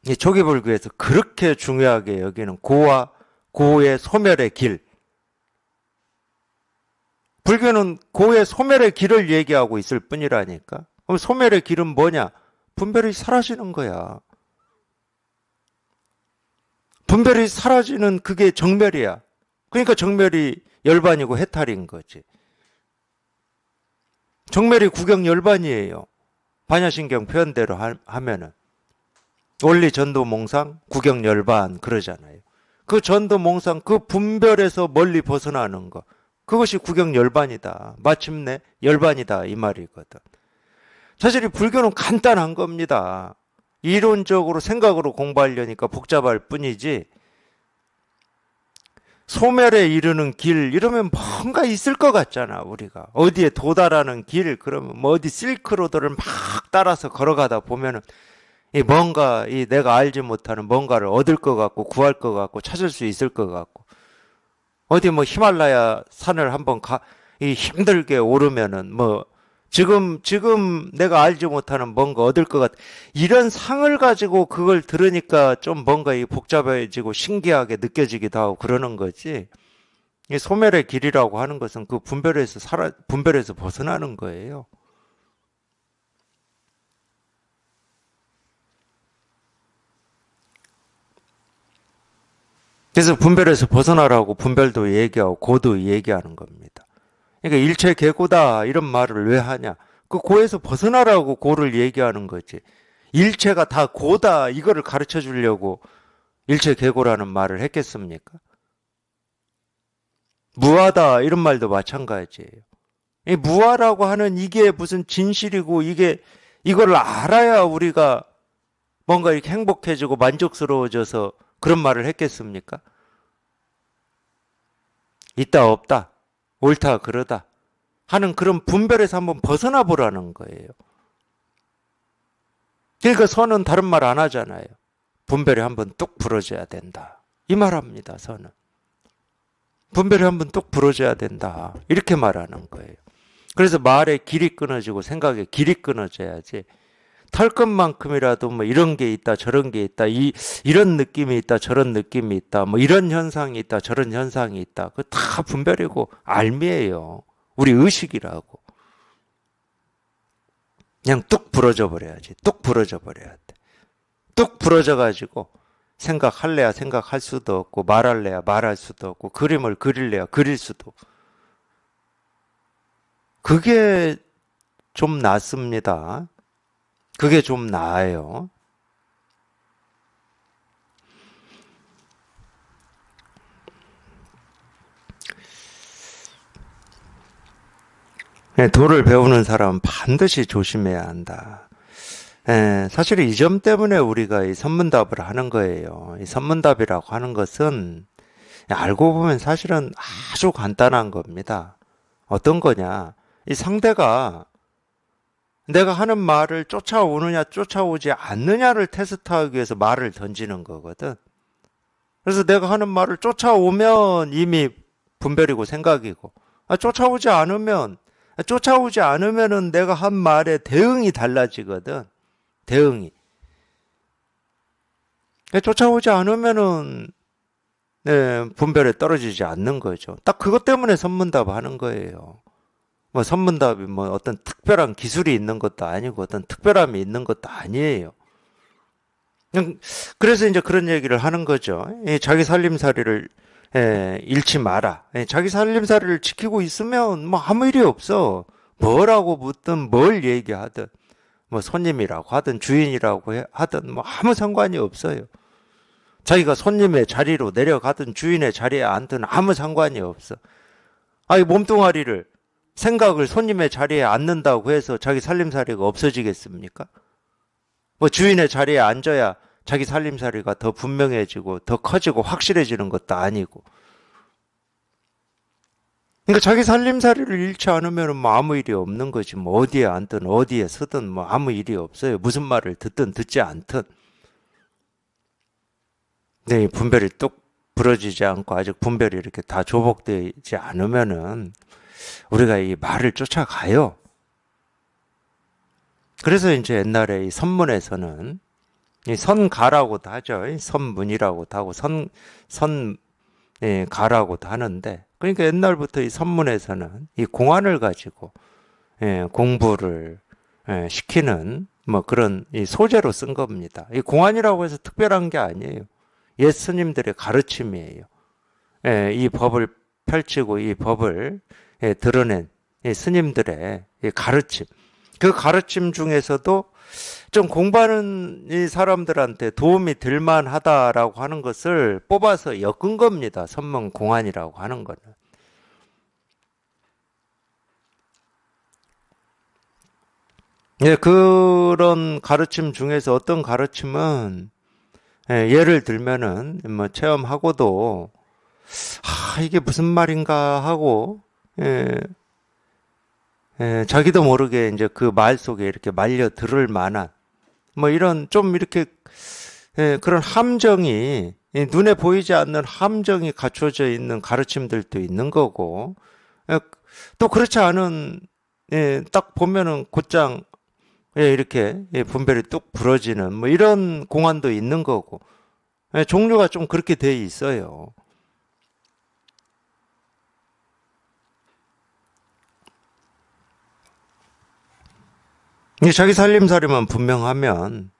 이 조기불교에서 그렇게 중요하게 여기는 고와 고의 소멸의 길. 불교는 고의 소멸의 길을 얘기하고 있을 뿐이라니까. 그럼 소멸의 길은 뭐냐? 분별이 사라지는 거야. 분별이 사라지는 그게 정멸이야. 그러니까 정멸이 열반이고 해탈인 거지. 정멸이 구경 열반이에요. 반야신경 표현대로 하면은. 원리 전도몽상 구경 열반 그러잖아요. 그 전도몽상 그 분별에서 멀리 벗어나는 거. 그것이 구경 열반이다. 마침내 열반이다 이 말이거든. 사실 이 불교는 간단한 겁니다. 이론적으로 생각으로 공부하려니까 복잡할 뿐이지 소멸에 이르는 길 이러면 뭔가 있을 것 같잖아. 우리가 어디에 도달하는 길 그러면 뭐 어디 실크로드를 막 따라서 걸어가다 보면은 이 뭔가 이 내가 알지 못하는 뭔가를 얻을 것 같고 구할 것 같고 찾을 수 있을 것 같고 어디 뭐 히말라야 산을 한번 이 힘들게 오르면은 뭐 지금 내가 알지 못하는 뭔가 얻을 것 같. 이런 상을 가지고 그걸 들으니까 좀 뭔가 이 복잡해지고 신기하게 느껴지기도 하고 그러는 거지. 이 소멸의 길이라고 하는 것은 그 분별에서 벗어나는 거예요. 그래서 분별에서 벗어나라고 분별도 얘기하고 고도 얘기하는 겁니다. 그러니까 일체 개고다 이런 말을 왜 하냐? 그 고에서 벗어나라고 고를 얘기하는 거지. 일체가 다 고다 이거를 가르쳐 주려고 일체 개고라는 말을 했겠습니까? 무하다 이런 말도 마찬가지예요. 이 무하라고 하는 이게 무슨 진실이고 이걸 알아야 우리가 뭔가 이렇게 행복해지고 만족스러워져서 그런 말을 했겠습니까? 있다 없다 옳다 그러다 하는 그런 분별에서 한번 벗어나 보라는 거예요. 그러니까 선은 다른 말 안 하잖아요. 분별이 한번 뚝 부러져야 된다. 이 말합니다. 선은. 분별이 한번 뚝 부러져야 된다. 이렇게 말하는 거예요. 그래서 말의 길이 끊어지고 생각의 길이 끊어져야지 탈 것만큼이라도 뭐 이런 게 있다 저런 게 있다 이런 느낌이 있다 저런 느낌이 있다 뭐 이런 현상이 있다 저런 현상이 있다 그거 다 분별이고 알미예요. 우리 의식이라고. 그냥 뚝 부러져 버려야지. 뚝 부러져 버려야 돼. 뚝 부러져 가지고 생각할래야 생각할 수도 없고 말할래야 말할 수도 없고 그림을 그릴래야 그릴 수도. 그게 좀 낫습니다. 그게 좀 나아요. 도를 배우는 사람은 반드시 조심해야 한다. 사실 이 점 때문에 우리가 이 선문답을 하는 거예요. 이 선문답이라고 하는 것은 알고 보면 사실은 아주 간단한 겁니다. 어떤 거냐? 이 상대가 내가 하는 말을 쫓아오느냐 쫓아오지 않느냐를 테스트하기 위해서 말을 던지는 거거든. 그래서 내가 하는 말을 쫓아오면 이미 분별이고 생각이고 쫓아오지 않으면은 내가 한 말에 대응이 달라지거든. 대응이. 쫓아오지 않으면은 분별에 떨어지지 않는 거죠. 딱 그것 때문에 선문답 하는 거예요. 뭐 선문답이 뭐 어떤 특별한 기술이 있는 것도 아니고 어떤 특별함이 있는 것도 아니에요. 그래서 이제 그런 얘기를 하는 거죠. 자기 살림살이를 잃지 마라. 자기 살림살이를 지키고 있으면 뭐 아무 일이 없어. 뭐라고 묻든 뭘 얘기하든 뭐 손님이라고 하든 주인이라고 하든 뭐 아무 상관이 없어요. 자기가 손님의 자리로 내려가든 주인의 자리에 앉든 아무 상관이 없어. 아이 몸뚱아리를 생각을 손님의 자리에 앉는다고 해서 자기 살림살이가 없어지겠습니까? 뭐 주인의 자리에 앉아야 자기 살림살이가 더 분명해지고 더 커지고 확실해지는 것도 아니고. 그러니까 자기 살림살이를 잃지 않으면 뭐 아무 일이 없는 거지. 뭐 어디에 앉든 어디에 서든 뭐 아무 일이 없어요. 무슨 말을 듣든 듣지 않든. 네, 분별이 뚝 부러지지 않고 아직 분별이 이렇게 다 조복되지 않으면은 우리가 이 말을 쫓아가요. 그래서 이제 옛날에 이 선문에서는 이 선가라고도 하죠. 선문이라고도 하고 가라고도 하는데 그러니까 옛날부터 이 선문에서는 이 공안을 가지고 공부를 시키는 뭐 그런 이 소재로 쓴 겁니다. 이 공안이라고 해서 특별한 게 아니에요. 옛 스님들의 가르침이에요. 이 법을 펼치고 이 법을 드러낸 이 스님들의 이 가르침, 그 가르침 중에서도 좀 공부하는 이 사람들한테 도움이 될 만하다라고 하는 것을 뽑아서 엮은 겁니다. 선문공안이라고 하는 거는. 그런 가르침 중에서 어떤 가르침은 예를 들면은 뭐 체험하고도 이게 무슨 말인가 하고 자기도 모르게 이제 그 말 속에 이렇게 말려 들을 만한 뭐 이런 좀 이렇게 그런 함정이 눈에 보이지 않는 함정이 갖춰져 있는 가르침들도 있는 거고 또 그렇지 않은 딱 보면은 곧장 이렇게 분별이 뚝 부러지는 뭐 이런 공안도 있는 거고 종류가 좀 그렇게 돼 있어요. 자기 살림살이만 분명하면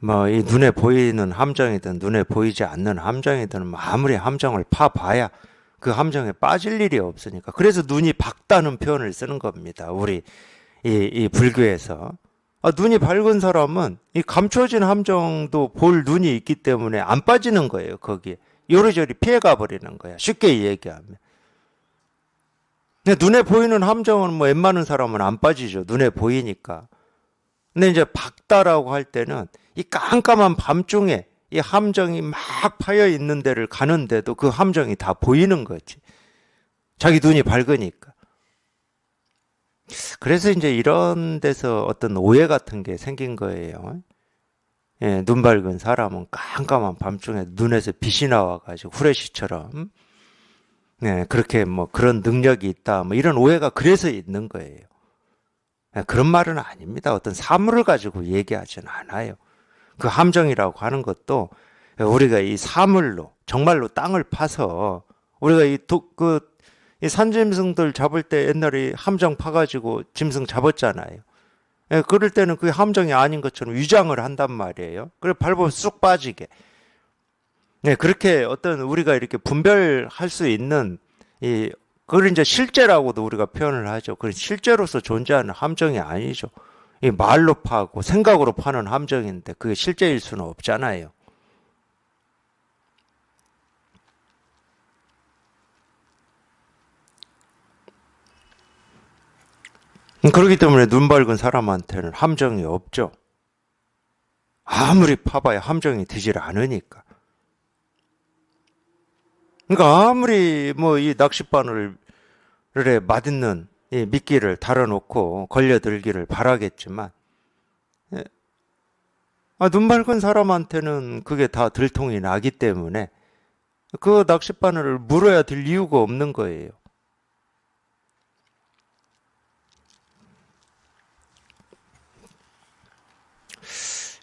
뭐 이 눈에 보이는 함정이든 눈에 보이지 않는 함정이든 뭐 아무리 함정을 파봐야 그 함정에 빠질 일이 없으니까 그래서 눈이 밝다는 표현을 쓰는 겁니다. 우리 이 불교에서 눈이 밝은 사람은 이 감춰진 함정도 볼 눈이 있기 때문에 안 빠지는 거예요. 거기에 요리조리 피해가 버리는 거야. 쉽게 얘기하면. 근데 눈에 보이는 함정은 뭐 웬만한 사람은 안 빠지죠. 눈에 보이니까. 근데 이제 밝다라고 할 때는 이 깜깜한 밤중에 이 함정이 막 파여 있는 데를 가는데도 그 함정이 다 보이는 거지. 자기 눈이 밝으니까. 그래서 이제 이런 데서 어떤 오해 같은 게 생긴 거예요. 눈 밝은 사람은 깜깜한 밤중에 눈에서 빛이 나와가지고 후레쉬처럼 그렇게 뭐 그런 능력이 있다. 뭐 이런 오해가 그래서 있는 거예요. 그런 말은 아닙니다. 어떤 사물을 가지고 얘기하지는 않아요. 그 함정이라고 하는 것도 우리가 이 사물로 정말로 땅을 파서 우리가 이 산짐승들 잡을 때 옛날에 함정 파가지고 짐승 잡았잖아요. 그럴 때는 그 함정이 아닌 것처럼 위장을 한단 말이에요. 그래 밟으면 쑥 빠지게. 그렇게 어떤 우리가 이렇게 분별할 수 있는 그걸 이제 실제라고도 우리가 표현을 하죠. 그건 실제로서 존재하는 함정이 아니죠. 이 말로 파고 생각으로 파는 함정인데 그게 실제일 수는 없잖아요. 그렇기 때문에 눈 밝은 사람한테는 함정이 없죠. 아무리 파봐야 함정이 되질 않으니까. 그러니까 아무리 뭐 이 낚싯바늘에 맛있는 이 미끼를 달아놓고 걸려들기를 바라겠지만 눈 밝은 사람한테는 그게 다 들통이 나기 때문에 그 낚싯바늘을 물어야 될 이유가 없는 거예요.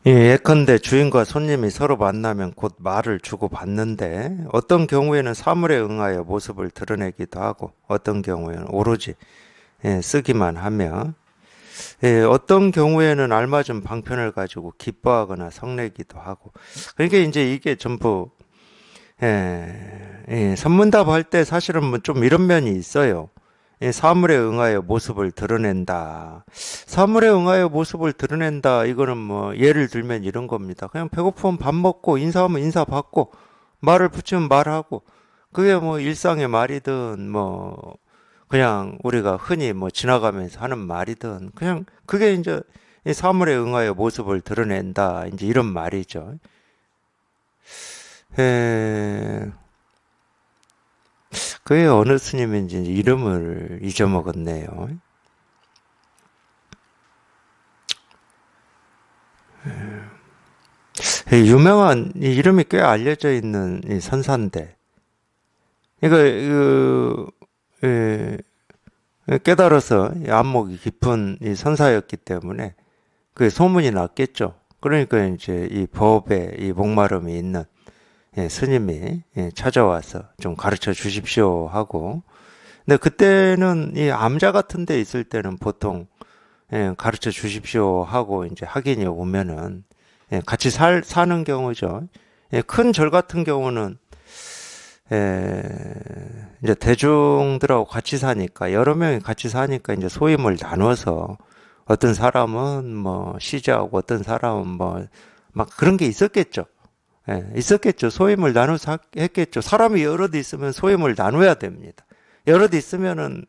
예컨대 주인과 손님이 서로 만나면 곧 말을 주고받는데 어떤 경우에는 사물에 응하여 모습을 드러내기도 하고 어떤 경우에는 오로지 쓰기만 하며 어떤 경우에는 알맞은 방편을 가지고 기뻐하거나 성내기도 하고 그러니까 이제 이게 전부 선문답 할 때 사실은 뭐 좀 이런 면이 있어요. 사물에 응하여 모습을 드러낸다. 사물에 응하여 모습을 드러낸다. 이거는 뭐 예를 들면 이런 겁니다. 그냥 배고프면 밥 먹고 인사하면 인사 받고 말을 붙이면 말하고 그게 뭐 일상의 말이든 뭐 그냥 우리가 흔히 뭐 지나가면서 하는 말이든 그냥 그게 이제 이 사물에 응하여 모습을 드러낸다. 이제 이런 말이죠. 그게 어느 스님인지 이름을 잊어먹었네요. 유명한 이름이 꽤 알려져 있는 이 선사인데, 이거 깨달아서 안목이 깊은 이 선사였기 때문에 그 소문이 났겠죠. 그러니까 이제 이 법에 이 목마름이 있는 스님이 찾아와서 좀 가르쳐 주십시오 하고 근데 그때는 이 암자 같은 데 있을 때는 보통 가르쳐 주십시오 하고 이제 학인이 오면은 같이 사는 경우죠. 큰 절 같은 경우는 에, 이제 대중들하고 같이 사니까, 여러 명이 같이 사니까 이제 소임을 나눠서 어떤 사람은 뭐 시주하고 어떤 사람은 뭐 막 그런 게 있었겠죠. 예, 있었겠죠. 소임을 나눠서 했겠죠. 사람이 여럿 있으면 소임을 나눠야 됩니다. 여럿 있으면은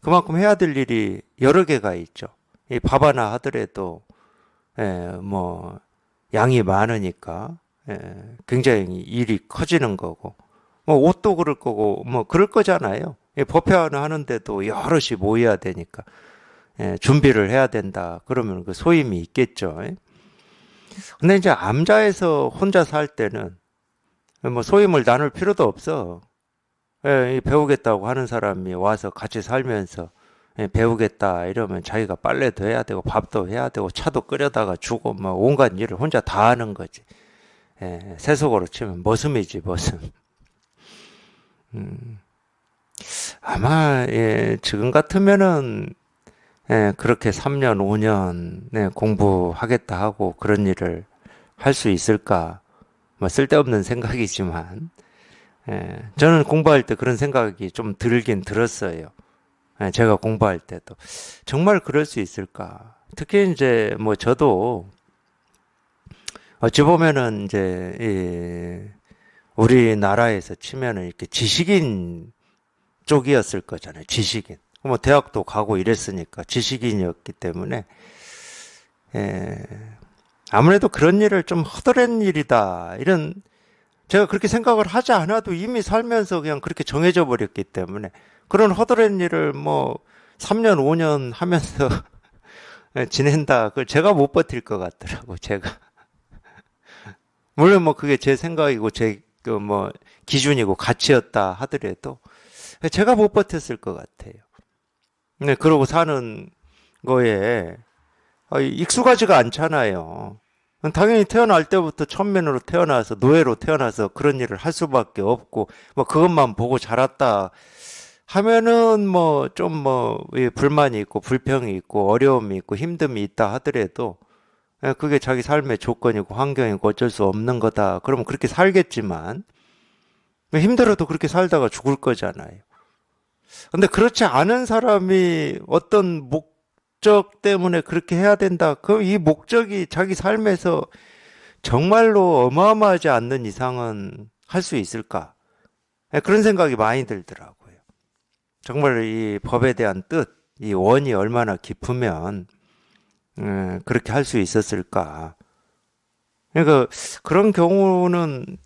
그만큼 해야 될 일이 여러 개가 있죠. 이 밥 하나 하더라도 뭐 양이 많으니까 굉장히 일이 커지는 거고 뭐 옷도 그럴 거고 뭐 그럴 거잖아요. 법회 하나 하는데도 여럿이 모여야 되니까 준비를 해야 된다. 그러면 그 소임이 있겠죠. 근데 이제 암자에서 혼자 살 때는 뭐 소임을 나눌 필요도 없어. 배우겠다고 하는 사람이 와서 같이 살면서 배우겠다 이러면 자기가 빨래도 해야 되고 밥도 해야 되고 차도 끓여다가 주고 뭐 온갖 일을 혼자 다 하는 거지. 세속으로 치면 머슴이지 머슴. 음, 아마 지금 같으면은 그렇게 3년 5년 공부하겠다 하고 그런 일을 할 수 있을까? 뭐 쓸데없는 생각이지만 저는 공부할 때 그런 생각이 좀 들긴 들었어요. 제가 공부할 때도 정말 그럴 수 있을까? 특히 이제 뭐 저도 어찌 보면은 이제 우리나라에서 치면은 이렇게 지식인 쪽이었을 거잖아요. 지식인. 뭐 대학도 가고 이랬으니까 지식인이었기 때문에 에, 아무래도 그런 일을 좀 허드렛 일이다 이런 제가 그렇게 생각을 하지 않아도 이미 살면서 그냥 그렇게 정해져 버렸기 때문에 그런 허드렛 일을 뭐 3년 5년 하면서 지낸다 그걸 제가 못 버틸 것 같더라고 제가 물론 뭐 그게 제 생각이고 제 그 뭐 기준이고 가치였다 하더라도 제가 못 버텼을 것 같아요. 네, 그러고 사는 거에 익숙하지가 않잖아요. 당연히 태어날 때부터 천민으로 태어나서 노예로 태어나서 그런 일을 할 수밖에 없고 뭐 그것만 보고 자랐다 하면은 뭐 좀 뭐 불만이 있고 불평이 있고 어려움이 있고 힘듦이 있다 하더라도 그게 자기 삶의 조건이고 환경이고 어쩔 수 없는 거다. 그러면 그렇게 살겠지만 힘들어도 그렇게 살다가 죽을 거잖아요. 근데 그렇지 않은 사람이 어떤 목적 때문에 그렇게 해야 된다. 그럼 이 목적이 자기 삶에서 정말로 어마어마하지 않는 이상은 할 수 있을까? 그런 생각이 많이 들더라고요. 정말 이 법에 대한 뜻, 이 원이 얼마나 깊으면 그렇게 할 수 있었을까? 그러니까 그런 경우는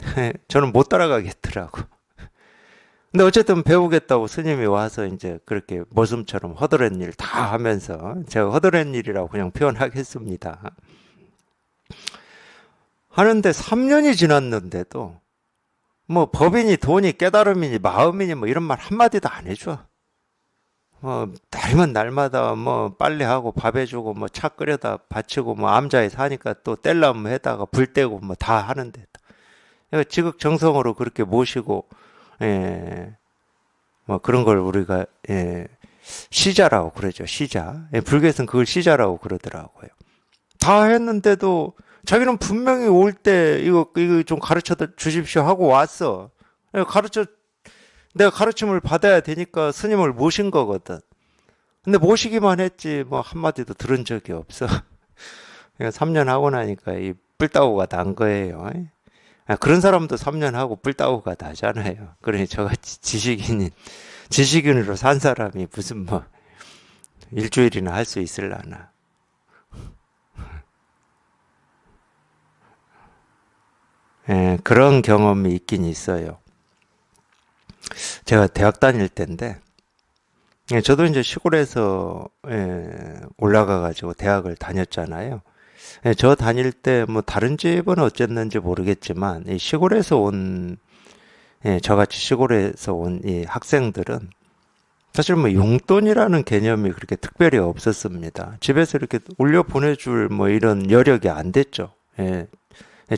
저는 못 따라가겠더라고. 근데 어쨌든 배우겠다고 스님이 와서 이제 그렇게 머슴처럼 허드렛 일 다 하면서 제가 허드렛 일이라고 그냥 표현하겠습니다. 하는데 3년이 지났는데도 뭐 법이니 돈이 깨달음이니 마음이니 뭐 이런 말 한마디도 안 해줘. 뭐 날면 날마다 뭐 빨래하고 밥 해주고 뭐 차 끓여다 바치고 뭐 암자에 사니까 또 뗄라면 해다가 불 떼고 뭐 다 하는데 지극정성으로 그렇게 모시고 예, 뭐 그런 걸 우리가 시자라고 그러죠. 시자. 불교에서는 그걸 시자라고 그러더라고요. 다 했는데도 자기는 분명히 올 때 이거 좀 가르쳐 주십시오 하고 왔어. 가르쳐 내가 가르침을 받아야 되니까 스님을 모신 거거든. 근데 모시기만 했지 뭐 한마디도 들은 적이 없어. 3년 하고 나니까 이 뿔따구가 난 거예요. 그런 사람도 3년 하고 뿔따구가 나잖아요. 그러니 저같이 지식인으로 산 사람이 무슨 뭐 일주일이나 할 수 있을라나. 그런 경험이 있긴 있어요. 제가 대학 다닐 때인데, 저도 이제 시골에서 올라가 가지고 대학을 다녔잖아요. 저 다닐 때 뭐 다른 집은 어쨌는지 모르겠지만 이 시골에서 온 저같이 시골에서 온 이 학생들은 사실 뭐 용돈이라는 개념이 그렇게 특별히 없었습니다. 집에서 이렇게 올려 보내줄 뭐 이런 여력이 안 됐죠.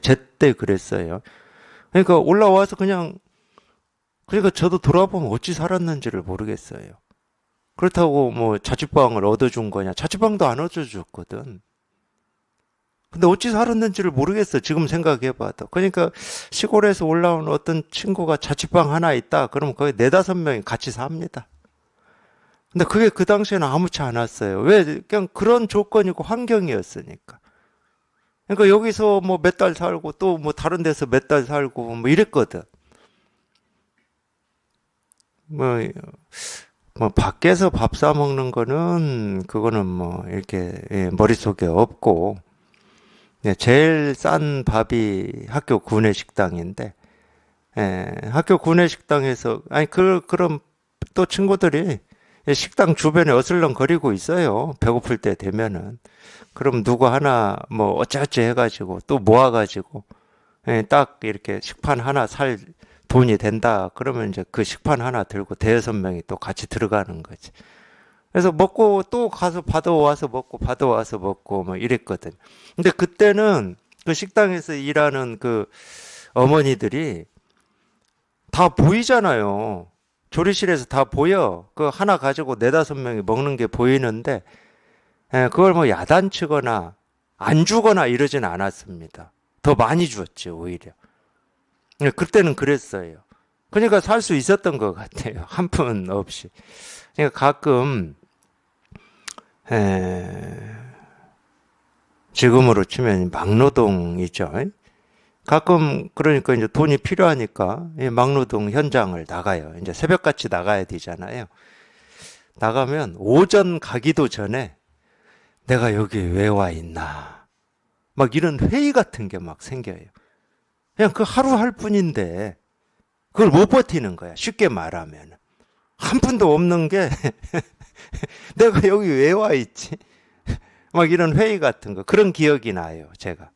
제때 그랬어요. 그러니까 올라와서 그러니까 저도 돌아보면 어찌 살았는지를 모르겠어요. 그렇다고 뭐 자취방을 얻어준 거냐? 자취방도 안 얻어줬거든. 근데 어찌 살았는지를 모르겠어. 지금 생각해봐도. 그러니까 시골에서 올라온 어떤 친구가 자취방 하나 있다. 그러면 거의 네다섯 명이 같이 삽니다. 근데 그게 그 당시에는 아무렇지 않았어요. 왜? 그냥 그런 조건이고 환경이었으니까. 그러니까 여기서 뭐 몇 달 살고 또 뭐 다른 데서 몇 달 살고 뭐 이랬거든. 뭐, 뭐 밖에서 밥 사 먹는 거는 그거는 뭐 이렇게 머릿속에 없고 제일 싼 밥이 학교 구내식당인데 학교 구내식당에서 아니 그럼 또 친구들이 식당 주변에 어슬렁거리고 있어요. 배고플 때 되면은. 그럼 누구 하나 뭐 어쩌어쩌 해가지고 또 모아가지고 딱 이렇게 식판 하나 살 돈이 된다. 그러면 이제 그 식판 하나 들고 대여섯 명이 또 같이 들어가는 거지. 그래서 먹고 또 가서 받아와서 먹고 받아와서 먹고 뭐 이랬거든. 근데 그때는 그 식당에서 일하는 그 어머니들이 다 보이잖아요. 조리실에서 다 보여. 그 하나 가지고 네다섯 명이 먹는 게 보이는데 그걸 뭐 야단치거나 안 주거나 이러진 않았습니다. 더 많이 줬지 오히려. 그때는 그랬어요. 그러니까 살 수 있었던 것 같아요. 한 푼 없이. 그러니까 가끔 에, 지금으로 치면 막노동이죠. 가끔 그러니까 이제 돈이 필요하니까 이 막노동 현장을 나가요. 이제 새벽같이 나가야 되잖아요. 나가면 오전 가기도 전에 내가 여기 왜 와 있나. 막 이런 회의 같은 게 막 생겨요. 그냥 그 하루 할 뿐인데 그걸 못 버티는 거야. 쉽게 말하면. 한 푼도 없는 게 내가 여기 왜 와 있지? 막 이런 회의 같은 거. 그런 기억이 나요. 제가.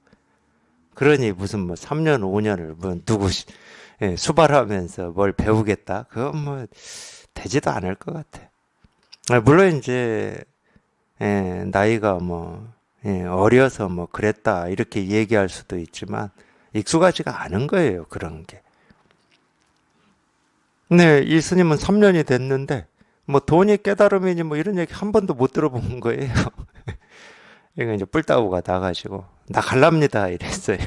그러니 무슨 뭐 3년, 5년을 뭐 누구 수발하면서 뭘 배우겠다? 그건 뭐 되지도 않을 것 같아. 물론 이제 나이가 뭐 어려서 뭐 그랬다 이렇게 얘기할 수도 있지만 익숙하지가 않은 거예요. 그런 게. 네, 이 스님은 3년이 됐는데 뭐 돈이 깨달음이니 뭐 이런 얘기 한 번도 못 들어본 거예요. 이거 이제 뿔따구가 나가지고 나 갈랍니다 이랬어요.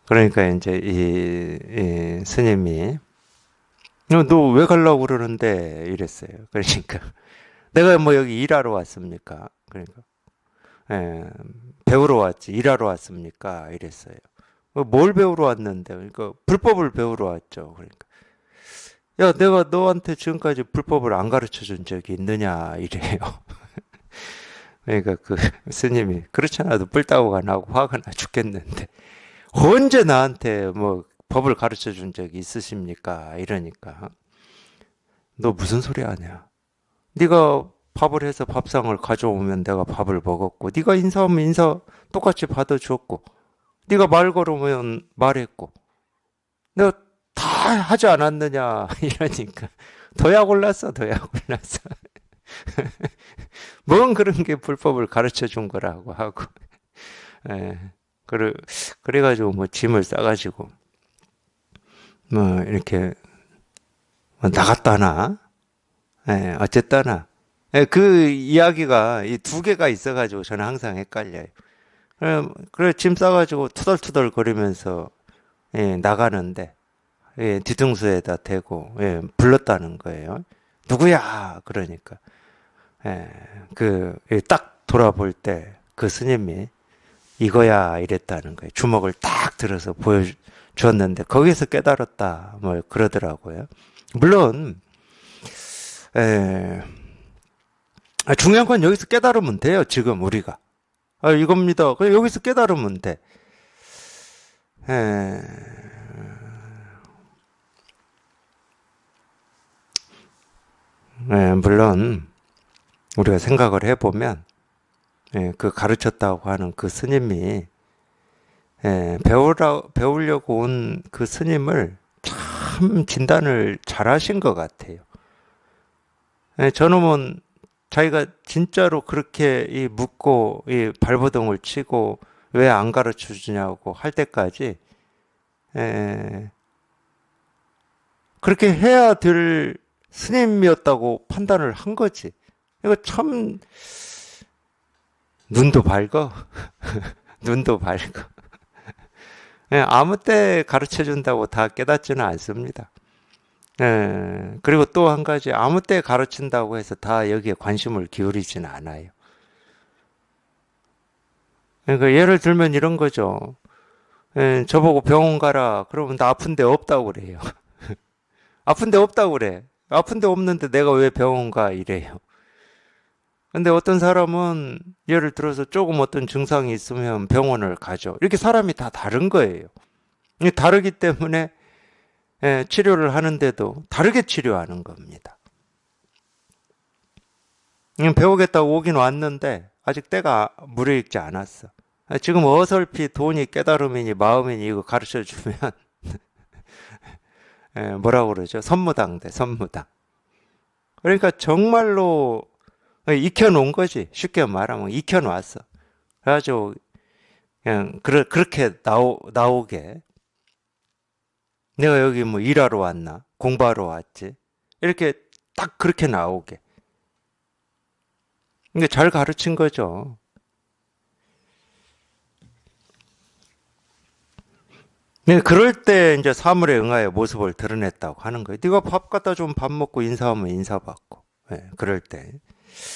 그러니까 이제 이 스님이 너 왜 가려고 그러는데 이랬어요. 그러니까 내가 뭐 여기 일하러 왔습니까? 그러니까 배우러 왔지 일하러 왔습니까? 이랬어요. 뭘 배우러 왔는데? 그러니까 불법을 배우러 왔죠. 그러니까 야 내가 너한테 지금까지 불법을 안 가르쳐 준 적이 있느냐 이래요. 그러니까 그 스님이 그렇잖아도 뿔따구가 나고 화가 나 죽겠는데 언제 나한테 뭐 법을 가르쳐 준 적이 있으십니까? 이러니까 너 무슨 소리 하냐? 네가 밥을 해서 밥상을 가져오면 내가 밥을 먹었고 네가 인사하면 인사 똑같이 받아주었고 네가 말 걸으면 말했고 내가 다 하지 않았느냐 이러니까 더 약 올랐어 더 약 올랐어 뭔 그런 게 불법을 가르쳐 준 거라고 하고 예. 그래가지고 뭐 짐을 싸가지고 뭐 이렇게 뭐 나갔다나 어쨌다나 그 이야기가 이 두 개가 있어가지고 저는 항상 헷갈려요. 그래 짐 싸가지고 투덜투덜 거리면서 나가는데 뒤통수에다 대고 불렀다는 거예요. 누구야? 그러니까 딱 돌아볼 때 그 스님이 이거야 이랬다는 거예요. 주먹을 딱 들어서 보여주었는데 거기서 깨달았다 뭐 그러더라고요. 물론 에, 중요한 건 여기서 깨달으면 돼요. 지금 우리가 이겁니다. 그냥 여기서 깨달으면 돼. 에, 물론 우리가 생각을 해보면 그 가르쳤다고 하는 그 스님이 배우려고 온 그 스님을 참 진단을 잘 하신 것 같아요. 저놈은 자기가 진짜로 그렇게 묻고 발버둥을 치고 왜 안 가르쳐 주냐고 할 때까지 그렇게 해야 될 스님이었다고 판단을 한 거지. 이거 참 눈도 밝어? 눈도 밝어. 예, 아무 때 가르쳐 준다고 다 깨닫지는 않습니다. 예, 그리고 또 한 가지, 아무 때 가르친다고 해서 다 여기에 관심을 기울이지는 않아요. 그러니까 예를 들면 이런 거죠. 예, 저보고 병원 가라. 그러면 나 아픈 데 없다고 그래요. 아픈 데 없다고 그래. 아픈 데 없는데 내가 왜 병원 가? 이래요. 근데 어떤 사람은 예를 들어서 조금 어떤 증상이 있으면 병원을 가죠. 이렇게 사람이 다 다른 거예요. 이게 다르기 때문에 예, 치료를 하는데도 다르게 치료하는 겁니다. 배우겠다고 오긴 왔는데 아직 때가 무르익지 않았어. 지금 어설피 돈이 깨달음이니 마음이니 이거 가르쳐 주면 예, 뭐라고 그러죠? 선무당 돼, 선무당. 그러니까 정말로 익혀놓은 거지. 쉽게 말하면 익혀놨어. 그래가지고 그냥 그렇게 나오게 내가 여기 뭐 일하러 왔나? 공부하러 왔지? 이렇게 딱 그렇게 나오게. 이게 잘 가르친 거죠. 네, 그럴 때 이제 사물에 응하여 모습을 드러냈다고 하는 거예요. 네가 밥 갖다 주면 밥 먹고 인사하면 인사받고. 네, 그럴 때.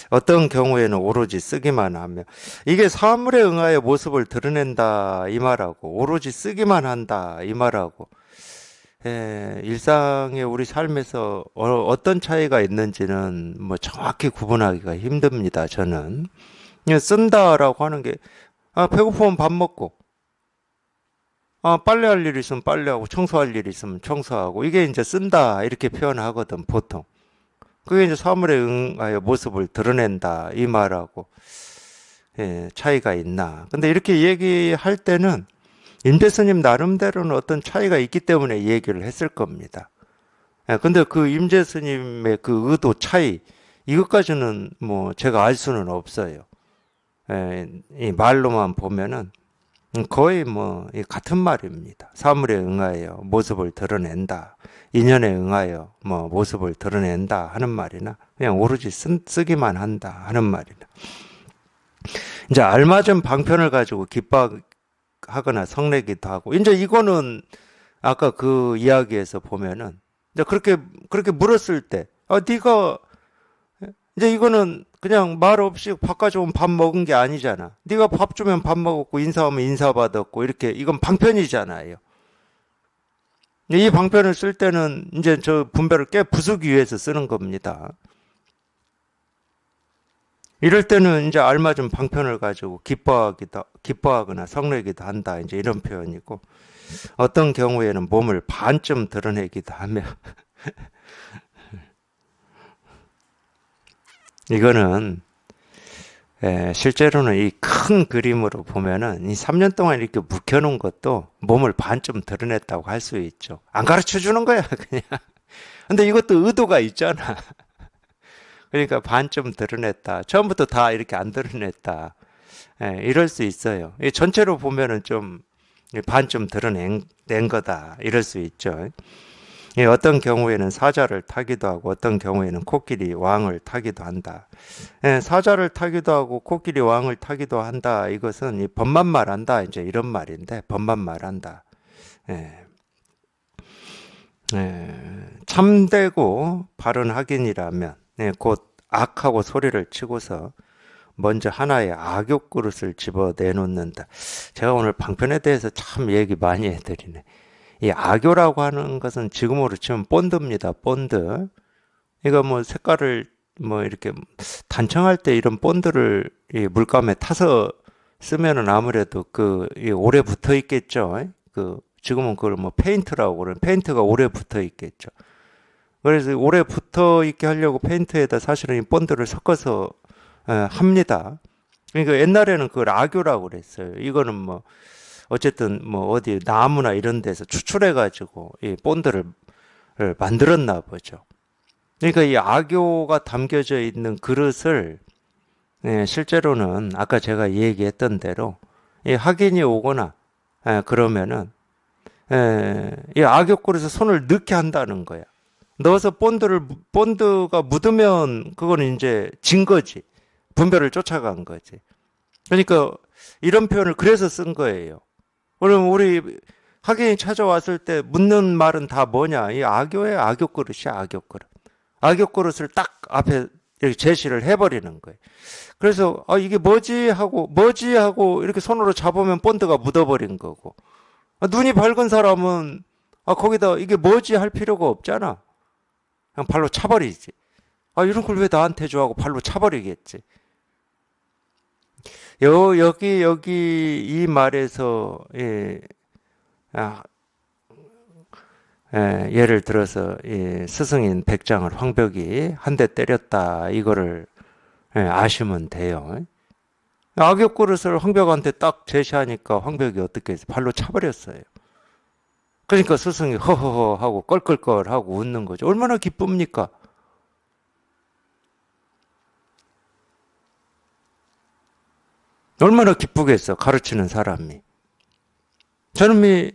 어떤 경우에는 오로지 쓰기만 하며 이게 사물에 응하여 모습을 드러낸다 이 말하고 오로지 쓰기만 한다 이 말하고 일상의 우리 삶에서 어떤 차이가 있는지는 뭐 정확히 구분하기가 힘듭니다. 저는 그냥 쓴다라고 하는 게 배고프면 밥 먹고 빨래할 일 있으면 빨래하고 청소할 일 있으면 청소하고 이게 이제 쓴다 이렇게 표현하거든 보통. 그게 이제 사물에 응하여 모습을 드러낸다 이 말하고 차이가 있나. 근데 이렇게 얘기할 때는 임재 스님 나름대로는 어떤 차이가 있기 때문에 얘기를 했을 겁니다. 근데 그 임재 스님의 그 의도 차이 이것까지는 뭐 제가 알 수는 없어요. 이 말로만 보면은 거의 뭐 같은 말입니다. 사물에 응하여 모습을 드러낸다. 인연에 응하여 뭐 모습을 드러낸다 하는 말이나 그냥 오로지 쓰기만 한다 하는 말이나 이제 알맞은 방편을 가지고 기뻐하거나 성내기도 하고 이제 이거는 아까 그 이야기에서 보면은 이제 그렇게 물었을 때 네가 이제 이거는 그냥 말 없이 밥 가져오면 밥 먹은 게 아니잖아. 네가 밥 주면 밥 먹었고 인사하면 인사받았고 이렇게 이건 방편이잖아요. 이 방편을 쓸 때는 이제 저 분별을 깨 부수기 위해서 쓰는 겁니다. 이럴 때는 이제 알맞은 방편을 가지고 기뻐하거나 성내기도 한다. 이제 이런 표현이고 어떤 경우에는 몸을 반쯤 드러내기도 하며 이거는 실제로는 이 큰 그림으로 보면은 이 3년 동안 이렇게 묵혀놓은 것도 몸을 반쯤 드러냈다고 할 수 있죠. 안 가르쳐 주는 거야, 그냥. 근데 이것도 의도가 있잖아. 그러니까 반쯤 드러냈다. 처음부터 다 이렇게 안 드러냈다. 이럴 수 있어요. 전체로 보면은 좀 반쯤 드러낸 거다. 이럴 수 있죠. 어떤 경우에는 사자를 타기도 하고 어떤 경우에는 코끼리 왕을 타기도 한다. 사자를 타기도 하고 코끼리 왕을 타기도 한다. 이것은 법만 말한다. 이제 이런 말인데 법만 말한다. 참되고 바른 학인이라면 곧 악하고 소리를 치고서 먼저 하나의 악욕 그릇을 집어내놓는다. 제가 오늘 방편에 대해서 참 얘기 많이 해드리네. 이 악교라고 하는 것은 지금으로 치면 본드입니다. 본드. 이거 뭐 색깔을 뭐 이렇게 단청할 때 이런 본드를 이 물감에 타서 쓰면은 아무래도 오래 붙어 있겠죠. 지금은 그걸 뭐 페인트라고 그러는 페인트가 오래 붙어 있겠죠. 그래서 오래 붙어 있게 하려고 페인트에다 사실은 이 본드를 섞어서 합니다. 그러니까 옛날에는 그걸 악교라고 그랬어요. 이거는 뭐 어쨌든 뭐 어디 나무나 이런 데서 추출해 가지고 이 본드를 만들었나 보죠. 그러니까 이 악교가 담겨져 있는 그릇을 실제로는 아까 제가 얘기했던 대로 이 학인이 오거나 그러면은 이 악교 그릇에 손을 넣게 한다는 거야. 넣어서 본드가 묻으면 그거는 이제 진 거지. 분별을 쫓아간 거지. 그러니까 이런 표현을 그래서 쓴 거예요. 그럼 우리 학인이 찾아왔을 때 묻는 말은 다 뭐냐? 이 악교예요. 악교 그릇이야. 악교 그릇. 악교 그릇을 딱 앞에 이렇게 제시를 해버리는 거예요. 그래서 이게 뭐지 하고 이렇게 손으로 잡으면 본드가 묻어버린 거고, 눈이 밝은 사람은 거기다 이게 뭐지 할 필요가 없잖아. 그냥 발로 차버리지. 이런 걸 왜 나한테 줘 하고 발로 차버리겠지. 여기 이 말에서 아, 예를 들어서 스승인 백장을 황벽이 한 대 때렸다 이거를 아시면 돼요. 악역 그릇을 황벽한테 딱 제시하니까 황벽이 어떻게 해서 발로 차버렸어요. 그러니까 스승이 허허허 하고 껄껄껄 하고 웃는 거죠. 얼마나 기쁩니까? 얼마나 기쁘겠어, 가르치는 사람이. 저놈이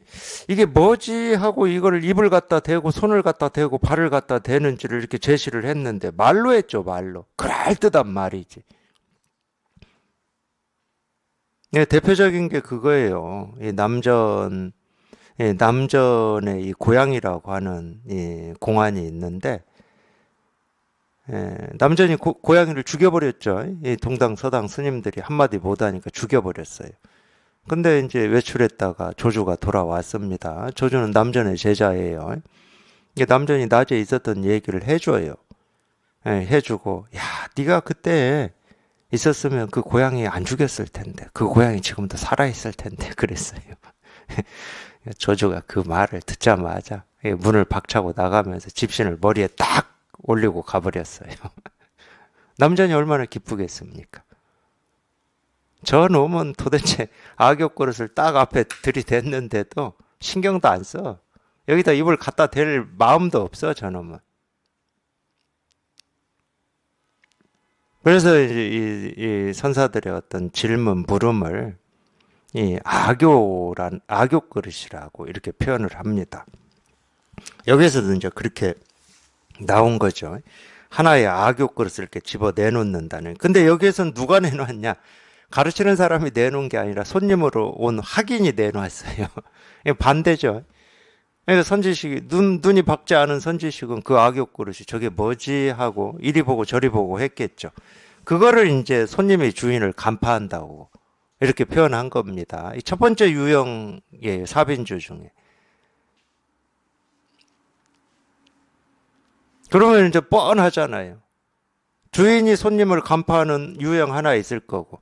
이게 뭐지 하고 이거를 입을 갖다 대고 손을 갖다 대고 발을 갖다 대는지를 이렇게 제시를 했는데 말로 했죠, 말로. 그럴듯한 말이지. 대표적인 게 그거예요. 이 남전에 이 고양이라고 하는 이 공안이 있는데, 남전이 고양이를 죽여버렸죠. 이 동당 서당 스님들이 한마디 못하니까 죽여버렸어요. 근데 이제 외출했다가 조주가 돌아왔습니다. 조주는 남전의 제자예요. 남전이 낮에 있었던 얘기를 해줘요. 해주고, 야, 네가 그때 있었으면 그 고양이 안 죽였을 텐데, 그 고양이 지금도 살아있을 텐데, 그랬어요. 조주가 그 말을 듣자마자 문을 박차고 나가면서 집신을 머리에 딱 올리고 가버렸어요. 남전이 얼마나 기쁘겠습니까? 저 놈은 도대체 악역 그릇을 딱 앞에 들이댔는데도 신경도 안 써. 여기다 입을 갖다 댈 마음도 없어, 저 놈은. 그래서 이 선사들의 어떤 질문, 물음을 이 악역 그릇이라고 이렇게 표현을 합니다. 여기에서도 이제 그렇게 나온 거죠. 하나의 악역 그릇을 이렇게 집어 내놓는다는. 근데 여기에서는 누가 내놨냐? 가르치는 사람이 내놓은 게 아니라 손님으로 온 학인이 내놓았어요. 반대죠. 그래서 선지식이 눈이 밝지 않은 선지식은 그 악역 그릇이 저게 뭐지 하고 이리 보고 저리 보고 했겠죠. 그거를 이제 손님이 주인을 간파한다고 이렇게 표현한 겁니다. 첫 번째 유형이에요. 사빈주 중에. 그러면 이제 뻔하잖아요. 주인이 손님을 간파하는 유형 하나 있을 거고,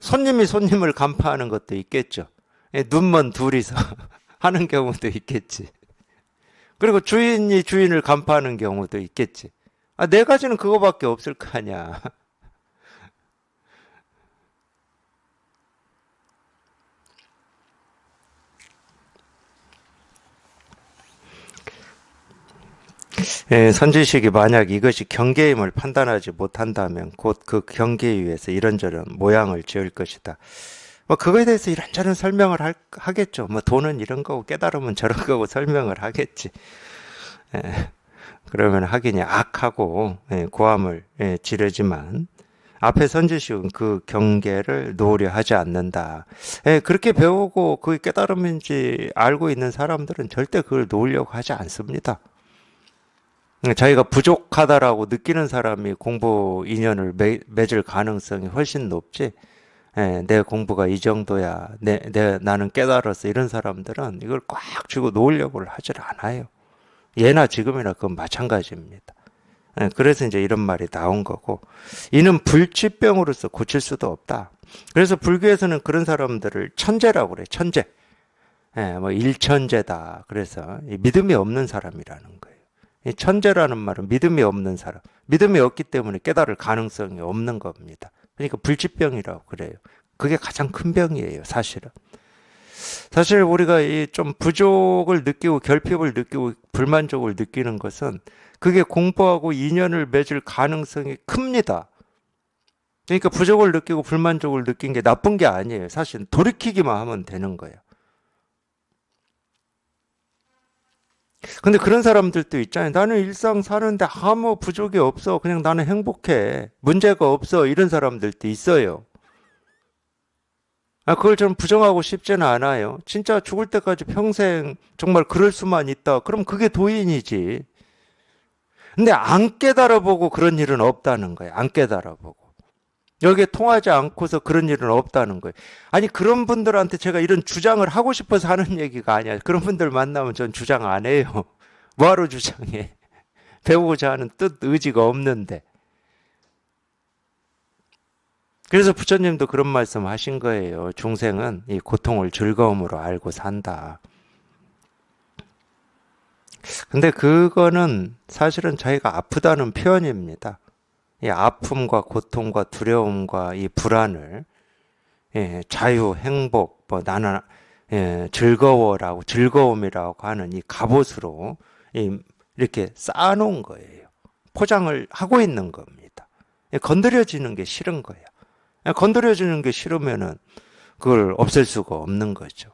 손님이 손님을 간파하는 것도 있겠죠. 눈먼 둘이서 하는 경우도 있겠지. 그리고 주인이 주인을 간파하는 경우도 있겠지. 네 가지는 그거밖에 없을 거 아니야. 선지식이 만약 이것이 경계임을 판단하지 못한다면 곧 그 경계에 의해서 이런저런 모양을 지을 것이다. 뭐 그거에 대해서 이런저런 설명을 하겠죠. 뭐 돈은 이런 거고 깨달으면 저런 거고 설명을 하겠지. 그러면 하기니 악하고 고함을 지르지만 앞에 선지식은 그 경계를 놓으려 하지 않는다. 그렇게 배우고 그게 깨달음인지 알고 있는 사람들은 절대 그걸 놓으려고 하지 않습니다. 자기가 부족하다라고 느끼는 사람이 공부 인연을 맺을 가능성이 훨씬 높지. 내 공부가 이 정도야. 나는 깨달았어. 이런 사람들은 이걸 꽉 쥐고 놓으려고 하질 않아요. 예나 지금이나 그건 마찬가지입니다. 그래서 이제 이런 말이 나온 거고, 이는 불치병으로서 고칠 수도 없다. 그래서 불교에서는 그런 사람들을 천재라고 그래. 천재. 뭐 일천재다. 그래서 믿음이 없는 사람이라는 거예요. 이 천재라는 말은 믿음이 없는 사람, 믿음이 없기 때문에 깨달을 가능성이 없는 겁니다. 그러니까 불치병이라고 그래요. 그게 가장 큰 병이에요, 사실은. 사실 우리가 이 좀 부족을 느끼고 결핍을 느끼고 불만족을 느끼는 것은 그게 공부하고 인연을 맺을 가능성이 큽니다. 그러니까 부족을 느끼고 불만족을 느낀 게 나쁜 게 아니에요. 사실 돌이키기만 하면 되는 거예요. 근데 그런 사람들도 있잖아요. 나는 일상 사는데 아무 부족이 없어. 그냥 나는 행복해. 문제가 없어. 이런 사람들도 있어요. 그걸 저는 부정하고 싶지는 않아요. 진짜 죽을 때까지 평생 정말 그럴 수만 있다. 그럼 그게 도인이지. 근데 안 깨달아보고 그런 일은 없다는 거예요. 안 깨달아보고. 여기에 통하지 않고서 그런 일은 없다는 거예요. 아니, 그런 분들한테 제가 이런 주장을 하고 싶어서 하는 얘기가 아니야. 그런 분들 만나면 전 주장 안 해요. 뭐하러 주장해? 배우고자 하는 뜻, 의지가 없는데. 그래서 부처님도 그런 말씀 하신 거예요. 중생은 이 고통을 즐거움으로 알고 산다. 근데 그거는 사실은 자기가 아프다는 표현입니다. 이 아픔과 고통과 두려움과 이 불안을 자유, 행복, 뭐 나는 즐거워라고 즐거움이라고 하는 이 갑옷으로 이렇게 쌓아놓은 거예요. 포장을 하고 있는 겁니다. 건드려지는 게 싫은 거예요. 건드려지는 게 싫으면은 그걸 없앨 수가 없는 거죠.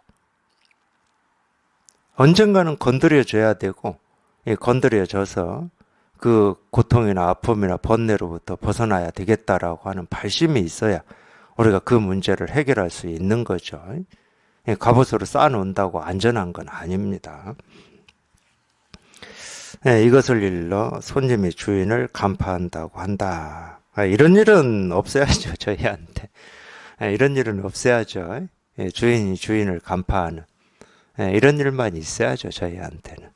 언젠가는 건드려줘야 되고, 건드려져서 그 고통이나 아픔이나 번뇌로부터 벗어나야 되겠다라고 하는 발심이 있어야 우리가 그 문제를 해결할 수 있는 거죠. 갑옷으로 쌓아놓는다고 안전한 건 아닙니다. 이것을 일러 손님이 주인을 간파한다고 한다. 이런 일은 없어야죠, 저희한테. 이런 일은 없어야죠. 주인이 주인을 간파하는. 이런 일만 있어야죠, 저희한테는.